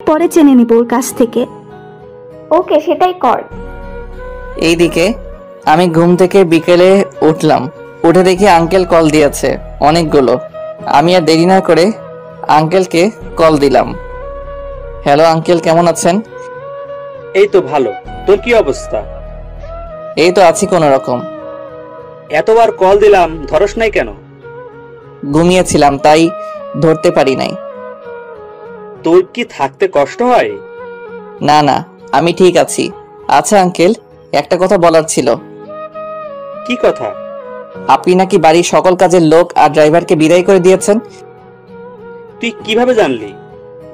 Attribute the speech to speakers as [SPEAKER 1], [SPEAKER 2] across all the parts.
[SPEAKER 1] পরে জেনে নিব ওর কাছ থেকে।
[SPEAKER 2] ওকে, সেটাই কর।
[SPEAKER 3] এইদিকে আমি ঘুম থেকে বিকেলে উঠলাম, উঠে দেখি আঙ্কেল কল দিয়েছে অনেকগুলো। আমি আর দেরি না করে আঙ্কেলকে কল দিলাম। হ্যালো আঙ্কেল, কেমন আছেন?
[SPEAKER 4] এই তো ভালো। তোর কি অবস্থা?
[SPEAKER 3] এই তো আছি কোনো রকম।
[SPEAKER 4] এতবার কল দিলাম, ধরস নাই কেন?
[SPEAKER 3] ঘুমিয়েছিলাম তাই ধরতে পারি নাই।
[SPEAKER 4] তোর কি থাকতে কষ্ট হয়?
[SPEAKER 3] না না, আমি ঠিক আছি। আচ্ছা আঙ্কেল, একটা কথা বলার ছিল।
[SPEAKER 4] কি কথা?
[SPEAKER 3] আপনি নাকি বাড়ির সকল কাজের লোক আর ড্রাইভারকে বিদায় করে দিয়েছেন।
[SPEAKER 4] তুই কিভাবে জানলি?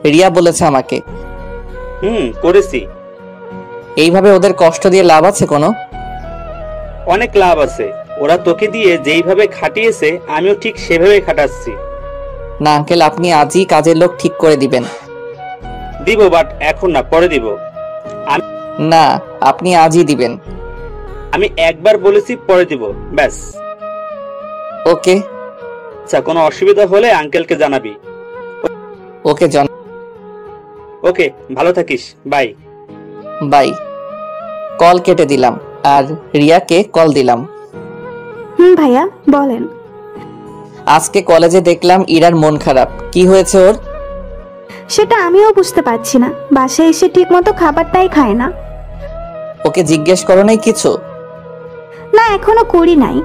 [SPEAKER 3] রিয়া বলেছে আমাকে।
[SPEAKER 4] করেছি।
[SPEAKER 3] এইভাবে ওদের কষ্ট দিয়ে লাভ আছে কোনো?
[SPEAKER 4] অনেক লাভ আছে। ওরা তোকে দিয়ে যেইভাবে খাটিয়েছে আমিও ঠিক সেভাবে খাটাচ্ছি।
[SPEAKER 3] না আঙ্কেল, আপনি আজই কাজের লোক ঠিক করে দিবেন।
[SPEAKER 4] দিব, বাট এখন না, পরে দিব।
[SPEAKER 3] না, আপনি আজই দিবেন।
[SPEAKER 4] আমি একবার বলেছি পরে দিব, ব্যাস।
[SPEAKER 3] ওকে।
[SPEAKER 4] আচ্ছা, কোনো অসুবিধা হলে আঙ্কেলকে জানাবি।
[SPEAKER 3] ওকে জন।
[SPEAKER 4] ওকে, ভালো থাকিস, বাই।
[SPEAKER 3] বাই। কল কেটে দিলাম আর রিয়াকে কল দিলাম।
[SPEAKER 1] ভাইয়া বলেন।
[SPEAKER 3] আজকে কলেজে দেখলাম ইরার মন খারাপ। কি হয়েছে ওর?
[SPEAKER 1] সেটা আমিও বুঝতে পারছি না, বাসায় এসে ঠিক মতো খাবারটাই খায় না।
[SPEAKER 3] ওকে জিজ্ঞেস করো নাই কিছু?
[SPEAKER 1] না, এখনো করি নাই।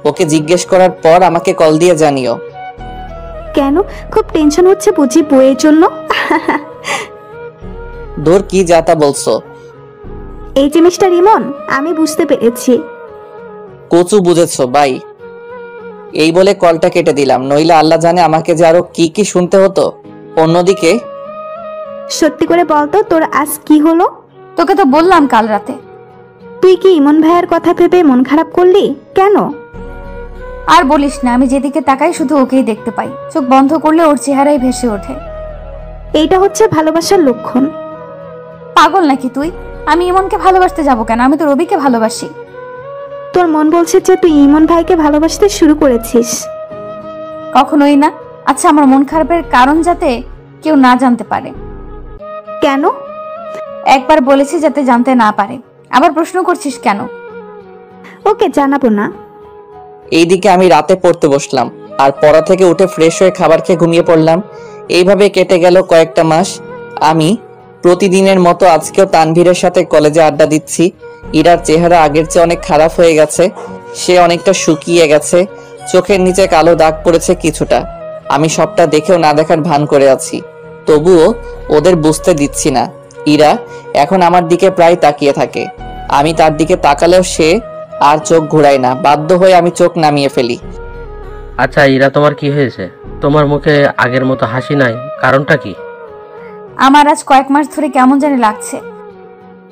[SPEAKER 3] ওকে জিজ্ঞেস করার পর আমাকে কল দিয়ে জানিও।
[SPEAKER 1] কেন, খুব টেনশন হচ্ছে বুঝি বইয়ের জন্য?
[SPEAKER 3] দূর, কি যাতা বলছো?
[SPEAKER 1] এই জিনিসটা রিমন, আমি বুঝতে পেরেছি।
[SPEAKER 3] কচু বুঝেছো বাই। এই বলে কলটা কেটে দিলাম, নইলে আল্লাহ জানে আমাকে যে আরো কি কি শুনতে হতো। অন্যদিকে
[SPEAKER 1] সত্যি করে বলতো, তোর আজ কি হলো?
[SPEAKER 5] তোকে তো বললাম কাল রাতে।
[SPEAKER 1] তুই কি ইমন ভাইয়ের কথা ভেবে মন খারাপ করলি কেন?
[SPEAKER 5] আর বলিস না, আমি যেদিকে তাকাই শুধু ওকেই দেখতে পাই। চোখ বন্ধ করলে ওর চেহারাই ভেসে ওঠে।
[SPEAKER 1] এইটা হচ্ছে ভালোবাসার লক্ষণ।
[SPEAKER 5] পাগল নাকি তুই? আমি ইমনকে ভালোবাসতে যাবো কেন? আমি তো রবিকে ভালোবাসি।
[SPEAKER 1] তোর মন বলছে যে তুই ইমন ভাইকে ভালোবাসতে শুরু করেছিস।
[SPEAKER 5] কখনোই না। আচ্ছা, আমার মন খারাপের কারণ যাতে কেউ না জানতে পারে।
[SPEAKER 1] কেন?
[SPEAKER 5] একবার বলেছি যাতে জানতে না পারে, আবার প্রশ্ন করছিস কেন?
[SPEAKER 1] ওকে, জানাবো না।
[SPEAKER 3] এইদিকে আমি রাতে পড়তে বসলাম আর পড়া থেকে উঠে ফ্রেশ হয়ে খাবার খেয়ে ঘুমিয়ে পড়লাম। এইভাবে কেটে গেল কয়েকটা মাস। আমি প্রতিদিনের মতো আজকেও তানভীরের সাথে কলেজে আড্ডা দিচ্ছি। ইরার চেহারা আগের চেয়ে অনেক খারাপ হয়ে গেছে। সে অনেকটা শুকিয়ে গেছে, চোখের নিচে কালো দাগ পড়েছে কিছুটা। আমি সবটা দেখেও না দেখার ভান করে আছি, তবুও ওদের বুঝতে দিচ্ছি না। ইরা এখন আমার দিকে প্রায় তাকিয়ে থাকে। আমি তার দিকে তাকালেও সে আর চোখ ঘুরায় না। বাধ্য হয়ে আমি চোখ নামিয়ে ফেলি।
[SPEAKER 6] আচ্ছা ইরা, তোমার কি হয়েছে? তোমার মুখে আগের মতো হাসি নাই, কারণটা কি?
[SPEAKER 5] আমার আজ কয়েক মাস ধরে কেমন জানি লাগছে।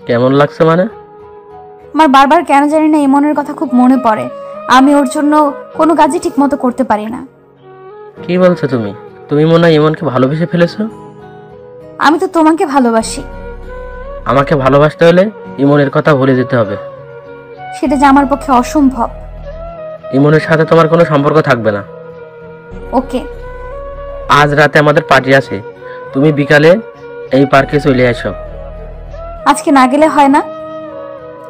[SPEAKER 6] কেমন লাগছে মানে?
[SPEAKER 5] আমার বারবার কেন জানি না ইমনের কথা খুব মনে পড়ে। আমি ওর জন্য কোনো কাজই ঠিক মতো করতে পারি না।
[SPEAKER 6] কি বলছো তুমি? তুমি মনে হয় ইমনকে ভালোবেসে ফেলেছো?
[SPEAKER 5] আমি তো তোমাকে ভালোবাসি।
[SPEAKER 6] আমাকে ভালোবাসতে হলে ইমনের কথা ভুলে যেতে হবে।
[SPEAKER 5] সেটা যে আমার পক্ষে অসম্ভব।
[SPEAKER 6] ইমনের সাথে তোমার কোনো সম্পর্ক থাকবে না।
[SPEAKER 5] ওকে।
[SPEAKER 6] আজ রাতে আমাদের পার্টি আছে, তুমি বিকালে এই পার্কে চলে এসো।
[SPEAKER 5] আজকে না গেলে হয় না?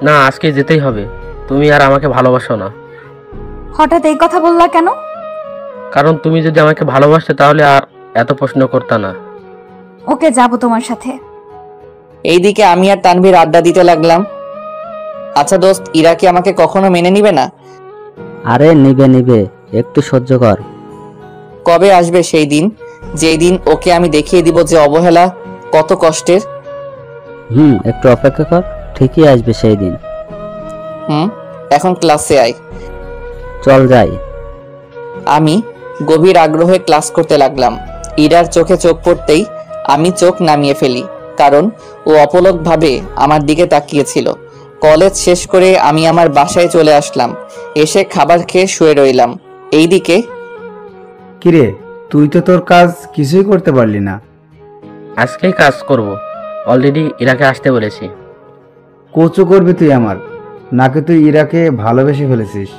[SPEAKER 6] না, আজকে যেতেই হবে। তুমি আর আমাকে ভালোবাসো না।
[SPEAKER 5] হঠাৎ এই কথা বললা কেন?
[SPEAKER 6] কারণ তুমি যদি আমাকে ভালোবাসতে তাহলে আর এত প্রশ্ন করতে না।
[SPEAKER 5] ওকে, যাব তোমার সাথে।
[SPEAKER 3] এইদিকে আমি আর তানভীর আড্ডা দিতে লাগলাম। আচ্ছা দোস্ত, ইরা কি আমাকে কখনো মেনে নিবে না?
[SPEAKER 7] আরে নিবে নিবে, একটু সহ্য কর।
[SPEAKER 3] কবে আসবে সেই দিন, যেই দিন ওকে আমি দেখিয়ে দিব যে অবহেলা কত কষ্টের?
[SPEAKER 7] একটু অপেক্ষা কর, ঠিকই আসবে সেই দিন।
[SPEAKER 3] এখন ক্লাসে আয়।
[SPEAKER 7] চল যাই।
[SPEAKER 3] আমি গভীর আগ্রহে ক্লাস করতে লাগলাম। ইরার চোখে চোখ পড়তেই আমি চোখ নামিয়ে ফেলি, কারণ ও অপলকভাবে আমার দিকে তাকিয়েছিল। কলেজ শেষ করে আমি আমার বাসায় চলে আসলাম। এসে খাবার খেয়ে শুয়ে রইলাম। এইদিকে
[SPEAKER 8] কিরে, তুই তো তোর কাজ কিছুই করতে পারলি না।
[SPEAKER 6] আজকেই কাজ করব, অলরেডি ইরাকে আসতে বলেছি।
[SPEAKER 8] কোচও করবি তুই আমার, নাকি তুই ইরাকে ভালোবেসে ফেলেছিস?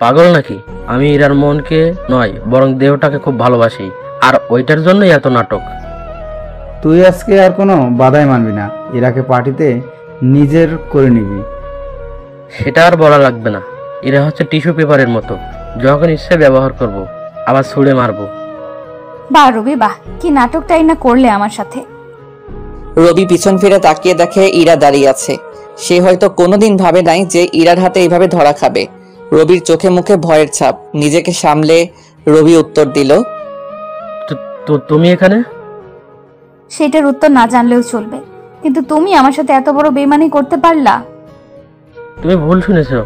[SPEAKER 6] পাগল নাকি? আমি ইরার মনকে নয় বরং দেহটাকে খুব ভালোবাসি, আর ওইটার জন্যই এত নাটক।
[SPEAKER 8] তুই আজকে আর কোনো বাধাই মানবি না, ইরাকে পার্টিতে নিজের করে নিবি।
[SPEAKER 6] সেটা আর বলা লাগবে না। এরা হচ্ছে টিস্যু পেপারের মতো, যখন ইচ্ছে ব্যবহার করব, আবার ছুঁড়ে মারবো।
[SPEAKER 5] বাহ রবি বাহ, কি নাটকটাই না করলে আমার সাথে।
[SPEAKER 3] রবি পিছন ফিরে তাকিয়ে দেখে ইরা দাঁড়িয়ে আছে। সে হয়তো কোনোদিন ভাবে নাই যে ইরার হাতে এইভাবে ধরা খাবে। রবির চোখে মুখে ভয়ের ছাপ। নিজেকে সামলে রবি উত্তর দিল,
[SPEAKER 6] তো তুমি এখানে?
[SPEAKER 5] সেটার উত্তর না জানলেও চলবে, কিন্তু তুমি আমার সাথে এত বড় বেইমানি করতে পারলা?
[SPEAKER 6] তুমি ভুল শুনেছো।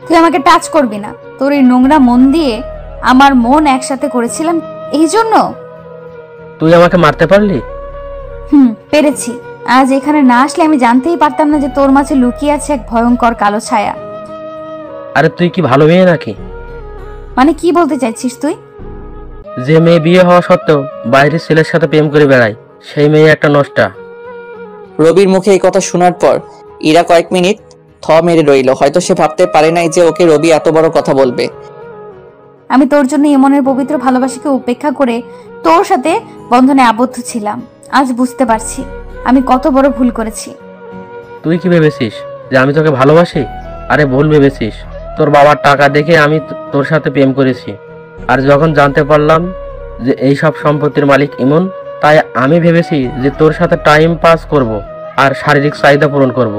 [SPEAKER 5] তুই আমাকে টাচ করবি না। তোর এই নোংরা মন দিয়ে আমার মন একসাথে করেছিলাম, এই জন্য।
[SPEAKER 6] তুই আমাকে মারতে পারলি?
[SPEAKER 5] পেরেছি। আজ এখানে না আসলে আমি জানতেই পারতাম না যে তোর মাঝে লুকিয়ে আছে এক ভয়ঙ্কর কালো ছায়া।
[SPEAKER 6] আরে তুই কি ভালো মেয়ে নাকি?
[SPEAKER 5] মানে কি বলতে চাইছিস তুই?
[SPEAKER 6] যে মেয়ে বিয়ে হওয়া সত্ত্বেও বাইরের ছেলের সাথে প্রেম করে বেড়ায়, সেই মেয়ে একটা নষ্টা।
[SPEAKER 3] রবির মুখে এই কথা শোনার পর ইরা কয়েক মিনিট থ মেরে রইল। হয়তো সে ভাবতে পারে নাই যে ওকে রবি এত বড় কথা বলবে।
[SPEAKER 5] আমি তোর জন্য এমনের পবিত্র ভালোবাসাকে উপেক্ষা করে তোর সাথে বন্ধনে আবদ্ধ ছিলাম। আজ বুঝতে পারছি আমি কত বড় ভুল করেছি।
[SPEAKER 6] তুই কি ভেবেছিস যে আমি তোকে ভালোবাসি? আরে ভুল ভেবেছিস। তোর বাবার টাকা দেখে আমি তোর সাথে প্রেম করেছি, আর যখন জানতে পারলাম যে এই সব সম্পত্তির মালিক ইমন, তাই আমি ভেবেছি যে তোর সাথে টাইম পাস করব আর শারীরিক চাহিদা পূরণ করব।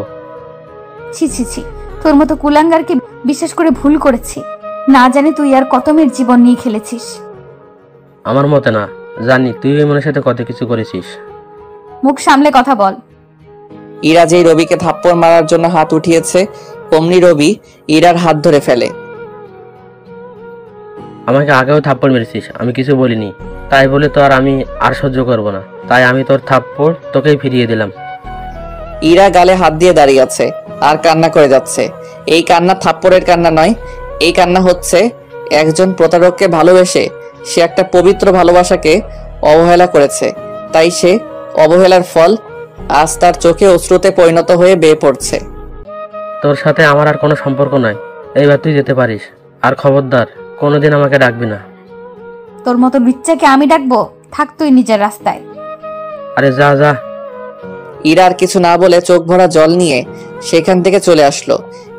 [SPEAKER 5] ছি ছি ছি, তোর মতো কুলাঙ্গারকে বিশ্বাস করে ভুল করেছি। না জানি তুই আর কত মেয়ের জীবন নিয়ে খেলেছিস।
[SPEAKER 6] আমার মতে না, জানি তুই ইমনের সাথে কত কিছু করেছিস।
[SPEAKER 5] মুখ সামলে কথা বল।
[SPEAKER 3] ইরা যেই রবিকে থাপ্পড় মারার জন্য হাত উঠিয়েছে, অমনি রবি ইরার হাত ধরে ফেলে।
[SPEAKER 6] আমাকে আগেও থাপ্পড় মেরেছিস, আমি কিছু বলিনি। তাই বলে তো আর আমি আর সহ্য করব না, তাই আমি তোর থাপ্পড় তোকেই ফিরিয়ে দিলাম।
[SPEAKER 3] ইরা গালে হাত দিয়ে দাঁড়িয়ে আছে আর কান্না করে যাচ্ছে। এই কান্না থাপ্পড়ের কান্না নয়, এই কান্না হচ্ছে একজন প্রতারককে ভালোবেসে সে একটা পবিত্র ভালোবাসাকে অবহেলা করেছে, তাই সে অবহেলার ফল আজ তার চোখে অশ্রুতে পরিণত হয়ে বেয়ে পড়ছে।
[SPEAKER 6] তোর সাথে আমার আর কোনো সম্পর্ক নাই, এইবার তুই যেতে পারিস। আর খবরদার কোনোদিন আমাকে ডাকবি না।
[SPEAKER 5] তোর মতো বিচ্চাকে আমি ডাকবো? থাক তুই নিজের রাস্তায়।
[SPEAKER 6] আরে যা যা।
[SPEAKER 3] ইরা আর কিছু না বলে চোখ ভরা জল নিয়ে সেখান থেকে চলে আসলো।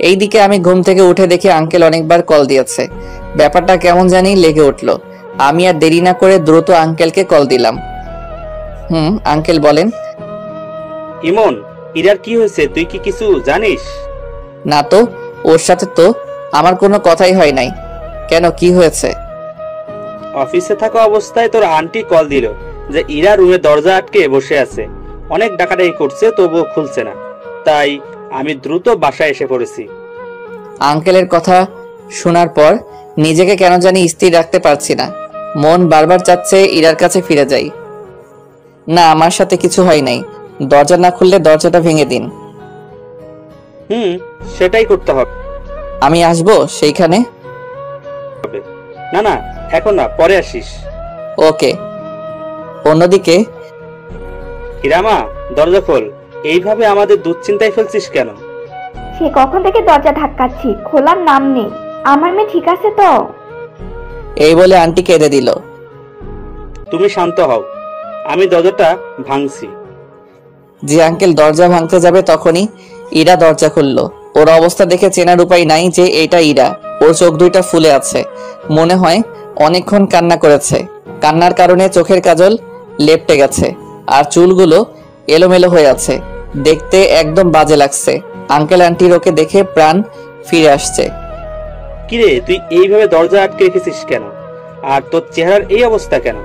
[SPEAKER 3] এইদিকে আমি ঘুম থেকে উঠে দেখি আঙ্কেল অনেকবার কল দিয়েছে। ব্যাপারটা কেমন জানি লেগে উঠলো। আমি আর দেরি না করে দ্রুত আঙ্কেলকে কল দিলাম। আঙ্কেল বলেন।
[SPEAKER 4] ইমন, ইরার কি হয়েছে তুই কি কিছু জানিস?
[SPEAKER 3] না তো, ওর সাথে তো আমার কোনো কথাই হয় নাই। কেন, কি হয়েছে?
[SPEAKER 4] অফিসে থাকা অবস্থায় তোর আন্টি কল দিল যে ইরা রুমে দরজা আটকে বসে আছে, অনেক ডাকাডাকি করছে তবুও খুলছে না, তাই আমি দ্রুত বাসায় এসে পড়েছি।
[SPEAKER 3] আঙ্কেলের কথা শোনার পর নিজেকে কেন জানি স্থির রাখতে পারছি না। মন বারবার চাচ্ছে ইরার কাছে ফিরে যাই। না, আমার সাথে কিছু হয় নাই। দরজা না খুললে দরজাটা ভেঙে দিন।
[SPEAKER 4] সেটাই করতে হবে।
[SPEAKER 3] আমি আসবো সেইখানে?
[SPEAKER 4] না না, এখন না, পরে আসিস।
[SPEAKER 3] ওকে। অন্যদিকে
[SPEAKER 4] হিরামা, দরজা খোল। এইভাবে আমাদের দুশ্চিন্তায় ফেলছিস কেন?
[SPEAKER 2] সে কখন থেকে দরজা ধাক্কাচ্ছি, খোলার নাম নেই। আমার মেয়ে ঠিক আছে তো?
[SPEAKER 3] এই বলে আন্টি কেঁদে দিল।
[SPEAKER 4] তুমি শান্ত হও, আমি দরজাটা ভাঙছি।
[SPEAKER 3] যে আঙ্কেল দরজা ভাঙতে যাবে তখনই ইরা দরজা খুললো। ওর অবস্থা দেখে চেনার উপায় নাই যে এটা ইরা। ওর চোখ দুইটা ফুলে আছে, মনে হয় অনেকক্ষণ কান্না করেছে। কান্নার কারণে চোখের কাজল লেপটে গেছে আর চুলগুলো এলোমেলো হয়ে আছে। দেখতে একদম বাজে লাগছে। আঙ্কেল আন্টির ওকে দেখে প্রাণ ফিরে আসছে।
[SPEAKER 4] কিরে, তুই এইভাবে দরজা আটকে রেখেছিস কেন? আর তোর চেহারার এই অবস্থা কেন?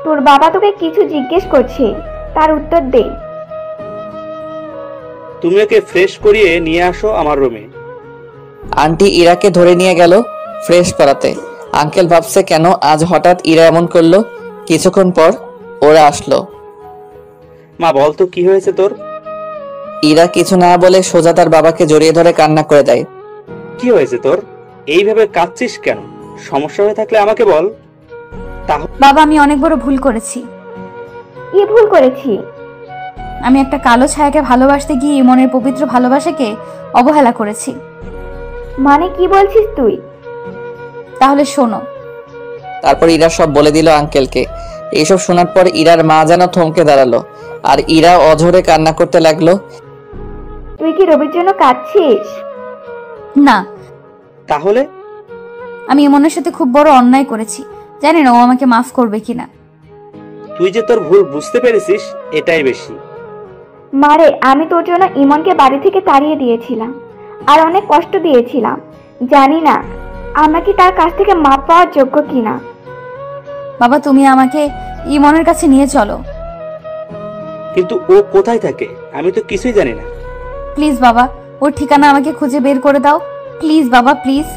[SPEAKER 2] তোর বাবা তোকে কিছু জিজ্ঞেস করছে, তার উত্তর দে।
[SPEAKER 4] তুমি ওকে ফ্রেশ করিয়ে নিয়ে আসো আমার রুমে।
[SPEAKER 3] আন্টি ইরাকে ধরে নিয়ে গেল ফ্রেশ করাতে। আঙ্কেল ভাবছে কেন আজ হঠাৎ ইরা এমন করলো। কিছুক্ষণ পর ওরা আসলো।
[SPEAKER 4] মা, বলতো কি হয়েছে তোর?
[SPEAKER 3] ইরা কিছু না বলে সোজা তার বাবাকে জড়িয়ে ধরে কান্না করে দেয়।
[SPEAKER 4] কি হয়েছে তোর? এইভাবে কাঁদছিস কেন? সমস্যা হয়ে থাকলে আমাকে বল।
[SPEAKER 5] বাবা, আমি অনেক বড় ভুল করেছি।
[SPEAKER 2] কি ভুল করেছি?
[SPEAKER 5] আমি একটা কালো ছায়াকে ভালোবাসতে গিয়ে ইমনের পবিত্র ভালোবাসাকে অবহেলা করেছি।
[SPEAKER 2] মানে কি বলছিস তুই?
[SPEAKER 5] তাহলে শোনো।
[SPEAKER 3] তারপর ইরা সব বলে দিল আঙ্কেলকে। এইসব শোনার পর ইরার মা যেন থমকে দাঁড়ালো, আর ইরা অঝরে কান্না করতে লাগলো।
[SPEAKER 2] তুই কি রবির জন্য কাঁদছিস?
[SPEAKER 5] না,
[SPEAKER 4] তাহলে?
[SPEAKER 5] আমি ইমনের সাথে খুব বড় অন্যায় করেছি, জানি না ও আমাকে মাফ করবে কিনা।
[SPEAKER 4] তুই যে তোর ভুল বুঝতে পেরেছিস এটাই বেশি।
[SPEAKER 2] মারে, আমি তোর জন্য ইমনকে বাড়ি থেকে তাড়িয়ে দিয়েছিলাম আর অনেক কষ্ট দিয়েছিলাম। জানি না আমরা কি তার কাছ থেকে মাপ পাওয়ার যোগ্য কিনা।
[SPEAKER 5] বাবা, তুমি আমাকে ইমনের কাছে নিয়ে চলো।
[SPEAKER 4] কিন্তু ও কোথায় থাকে আমি তো কিছুই জানি না।
[SPEAKER 5] প্লিজ বাবা, ওর ঠিকানা আমাকে খুঁজে বের করে দাও। প্লিজ বাবা, প্লিজ।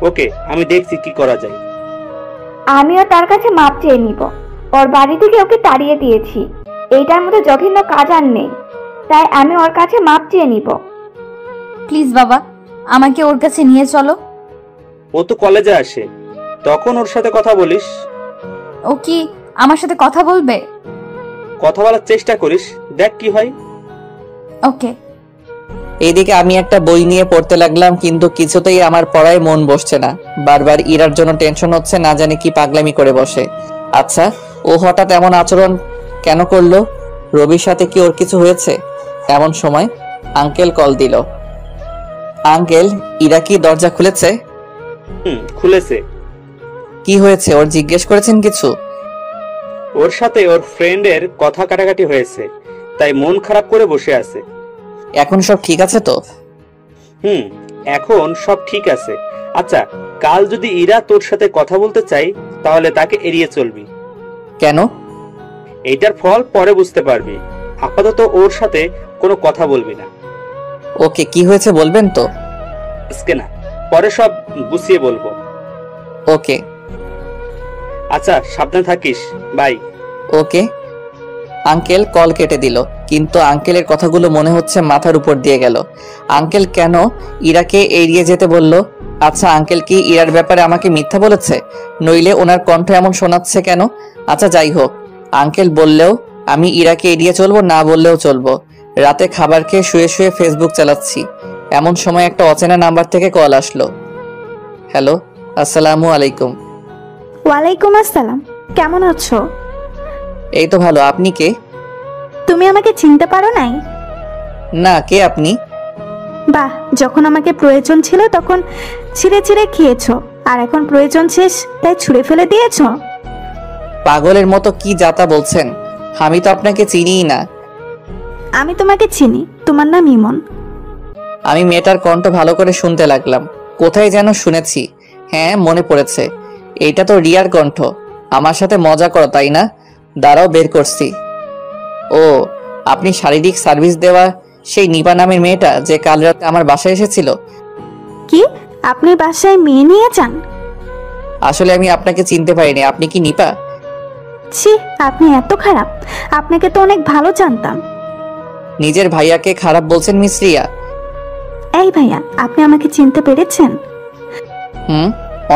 [SPEAKER 4] ওকে, আমি দেখছি কি করা যায়।
[SPEAKER 2] আমিও তার কাছে মাপ চেয়ে নিব। ওর বাড়ি থেকে ওকে তাড়িয়ে দিয়েছি, এইটার মতো জঘন্য কাজ আর নেই, তাই আমি ওর কাছে মাপ চেয়ে নিব।
[SPEAKER 5] প্লিজ বাবা, আমাকে ওর কাছে নিয়ে চলো।
[SPEAKER 4] ও তো কলেজে আসে, তখন ওর সাথে কথা বলিস।
[SPEAKER 5] ও কি আমার সাথে কথা বলবে?
[SPEAKER 4] কথা বলার চেষ্টা করিস, দেখ কি হয়।
[SPEAKER 5] ওকে।
[SPEAKER 3] এইদিকে আমি একটা বই নিয়ে পড়তে লাগলাম, কিন্তু কিছুতেই আমার পড়ায় মন বসছে না। বারবার ইরার জন্য টেনশন হচ্ছে, না জানি কি পাগলামি করে বসে। আচ্ছা, ও হঠাৎ এমন আচরণ কেন করলো? রবির সাথে কি ওর কিছু হয়েছে? এমন সময় আঙ্কেল কল দিল। আঙ্কেল, ইরা কি দরজা খুলেছে?
[SPEAKER 4] খুলেছে।
[SPEAKER 3] কি হয়েছে ওর, জিজ্ঞেস করেছেন কিছু?
[SPEAKER 4] ওর সাথে ওর ফ্রেন্ডের কথা কাটাকাটি হয়েছে, তাই মন খারাপ করে বসে আছে।
[SPEAKER 3] এখন সব ঠিক আছে তো?
[SPEAKER 4] এখন সব ঠিক আছে। আচ্ছা, কাল যদি ইরা তোর সাথে কথা বলতে চাই তাহলে তাকে এড়িয়ে চলবি।
[SPEAKER 3] কেন?
[SPEAKER 4] এইটার ফল পরে বুঝতে পারবি। আপাতত ওর সাথে কোনো কথা বলবি না।
[SPEAKER 3] ওকে, কি হয়েছে বলবেন তো?
[SPEAKER 4] আজকে না, পরে সব গুছিয়ে বলবো।
[SPEAKER 3] ওকে।
[SPEAKER 4] আচ্ছা, সাবধানে থাকিস। বাই।
[SPEAKER 3] ওকে। আঙ্কেল কল কেটে দিল, কিন্তু আঙ্কেলের কথাগুলো মনে হচ্ছে মাথার উপর দিয়ে গেল। আঙ্কেল কেন ইরাকে এড়িয়ে যেতে বলল? আচ্ছা, আঙ্কেল কি ইরার ব্যাপারে আমাকে মিথ্যা বলেছে? নইলে ওনার কণ্ঠ এমন শোনাচ্ছে কেন? আচ্ছা, যাই হোক, আঙ্কেল বললেও আমি ইরাকে এড়িয়ে চলবো, না বললেও চলবো। রাতে খাবার খেয়ে শুয়ে শুয়ে ফেসবুক চালাচ্ছি, এমন সময় একটা অচেনা নাম্বার থেকে কল আসলো। হ্যালো, আসসালামু আলাইকুম।
[SPEAKER 1] ওয়ালাইকুম আসসালাম, কেমন আছো?
[SPEAKER 3] এই তো ভালো, আপনি কে?
[SPEAKER 1] তুমি আমাকে চিনতে পারো নাই?
[SPEAKER 3] না, কে আপনি?
[SPEAKER 1] বাহ, যখন আমাকে প্রয়োজন ছিল তখন ছিঁড়ে ছিঁড়ে খেয়েছো, আর এখন প্রয়োজন শেষ তাই ছুঁড়ে ফেলে দিয়েছো।
[SPEAKER 3] পাগলের মতো কি যাতা বলছেন? আমি তো আপনাকে চিনিই না।
[SPEAKER 1] আমি তোমাকে চিনি, তোমার নাম ইমন।
[SPEAKER 3] আমি মেয়েটার কণ্ঠ ভালো করে শুনতে লাগলাম, কোথায় যেন শুনেছি। হ্যাঁ, মনে পড়েছে, এইটা তো রিয়ার কণ্ঠ। আমার সাথে মজা করো তাই না? দাঁড়াও, বের করছি। ও, আপনি শারীরিক সার্ভিস দেওয়া সেই নিপা নামের মেয়েটা যে কাল রাতে আমার বাসায় এসেছিল?
[SPEAKER 1] কি, আপনি বাসায় মেয়ে নিয়ে যান?
[SPEAKER 3] আসলে আমি আপনাকে চিনতে পারিনি। আপনি কি নিপা?
[SPEAKER 1] ছি, আপনি এত খারাপ, আপনাকে তো অনেক ভালো জানতাম।
[SPEAKER 3] নিজের ভাইয়াকে খারাপ বলছেন মিস রিয়া?
[SPEAKER 1] এই ভাইয়া, আপনি আমাকে চিনতে পেরেছেন?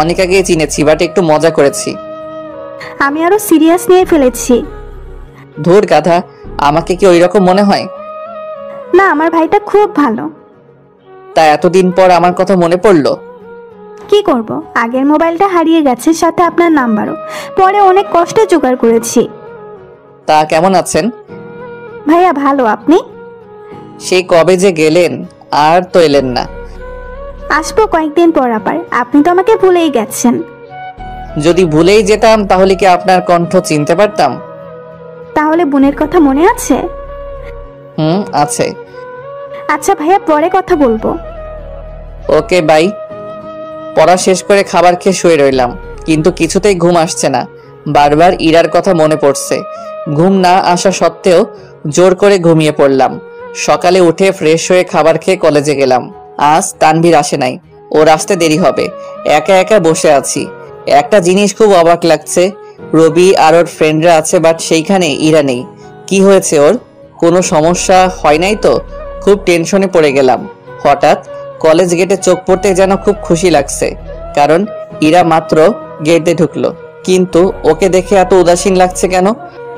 [SPEAKER 3] অনেক আগে চিনেছি, বাট একটু মজা করেছি।
[SPEAKER 1] আমি আরো সিরিয়াস নিয়ে ফেলেছি।
[SPEAKER 3] ধুর গাধা, আমাকে কি ওই রকম মনে হয়?
[SPEAKER 1] না, আমার ভাইটা খুব ভালো।
[SPEAKER 3] তা এতদিন পর আমার কথা মনে পড়লো?
[SPEAKER 1] কি করব, আগের মোবাইলটা হারিয়ে গেছে, সাথে আপনার নাম্বারও। পরে অনেক কষ্টে জোগাড় করেছি।
[SPEAKER 3] তা কেমন আছেন?
[SPEAKER 1] ভাইয়া ভালো, আপনি?
[SPEAKER 3] সেই কবে যে গেলেন, আর তো এলেন না।
[SPEAKER 1] আসবো কয়েকদিন পর আবার। আপনি তো আমাকে ভুলেই গেছেন।
[SPEAKER 3] যদি ভুলেই যেতাম তাহলে কি আপনার কণ্ঠ চিনতে পারতাম?
[SPEAKER 1] তাহলে বোনের কথা মনে আছে?
[SPEAKER 3] আছে।
[SPEAKER 1] আচ্ছা ভাইয়া, পরে কথা বলবো।
[SPEAKER 3] ওকে, বাই। পড়া শেষ করে খাবার খেয়ে শুয়ে রইলাম, কিন্তু কিছুতেই ঘুম আসছে না। বারবার ইরার কথা মনে পড়ছে। ঘুম না আসা সত্ত্বেও জোর করে ঘুমিয়ে পড়লাম। সকালে উঠে ফ্রেশ হয়ে খাবার খেয়ে কলেজে গেলাম। আজ তানভীর আসে নাই, ওর আসতে দেরি হবে। একা একা বসে আছি। একটা জিনিস খুব অবাক লাগছে, রবি আর ওর ফ্রেন্ডরা আছে, বাট সেইখানে ইরা নেই। কি হয়েছে ওর? কোনো সমস্যা হয় নাই তো? খুব টেনশনে পড়ে গেলাম। হঠাৎ কলেজ গেটে চোখ পড়তে যেন খুব খুশি লাগছে, কারণ ইরা মাত্র গেটে ঢুকলো। কিন্তু ওকে দেখে এত উদাসীন লাগছে কেন?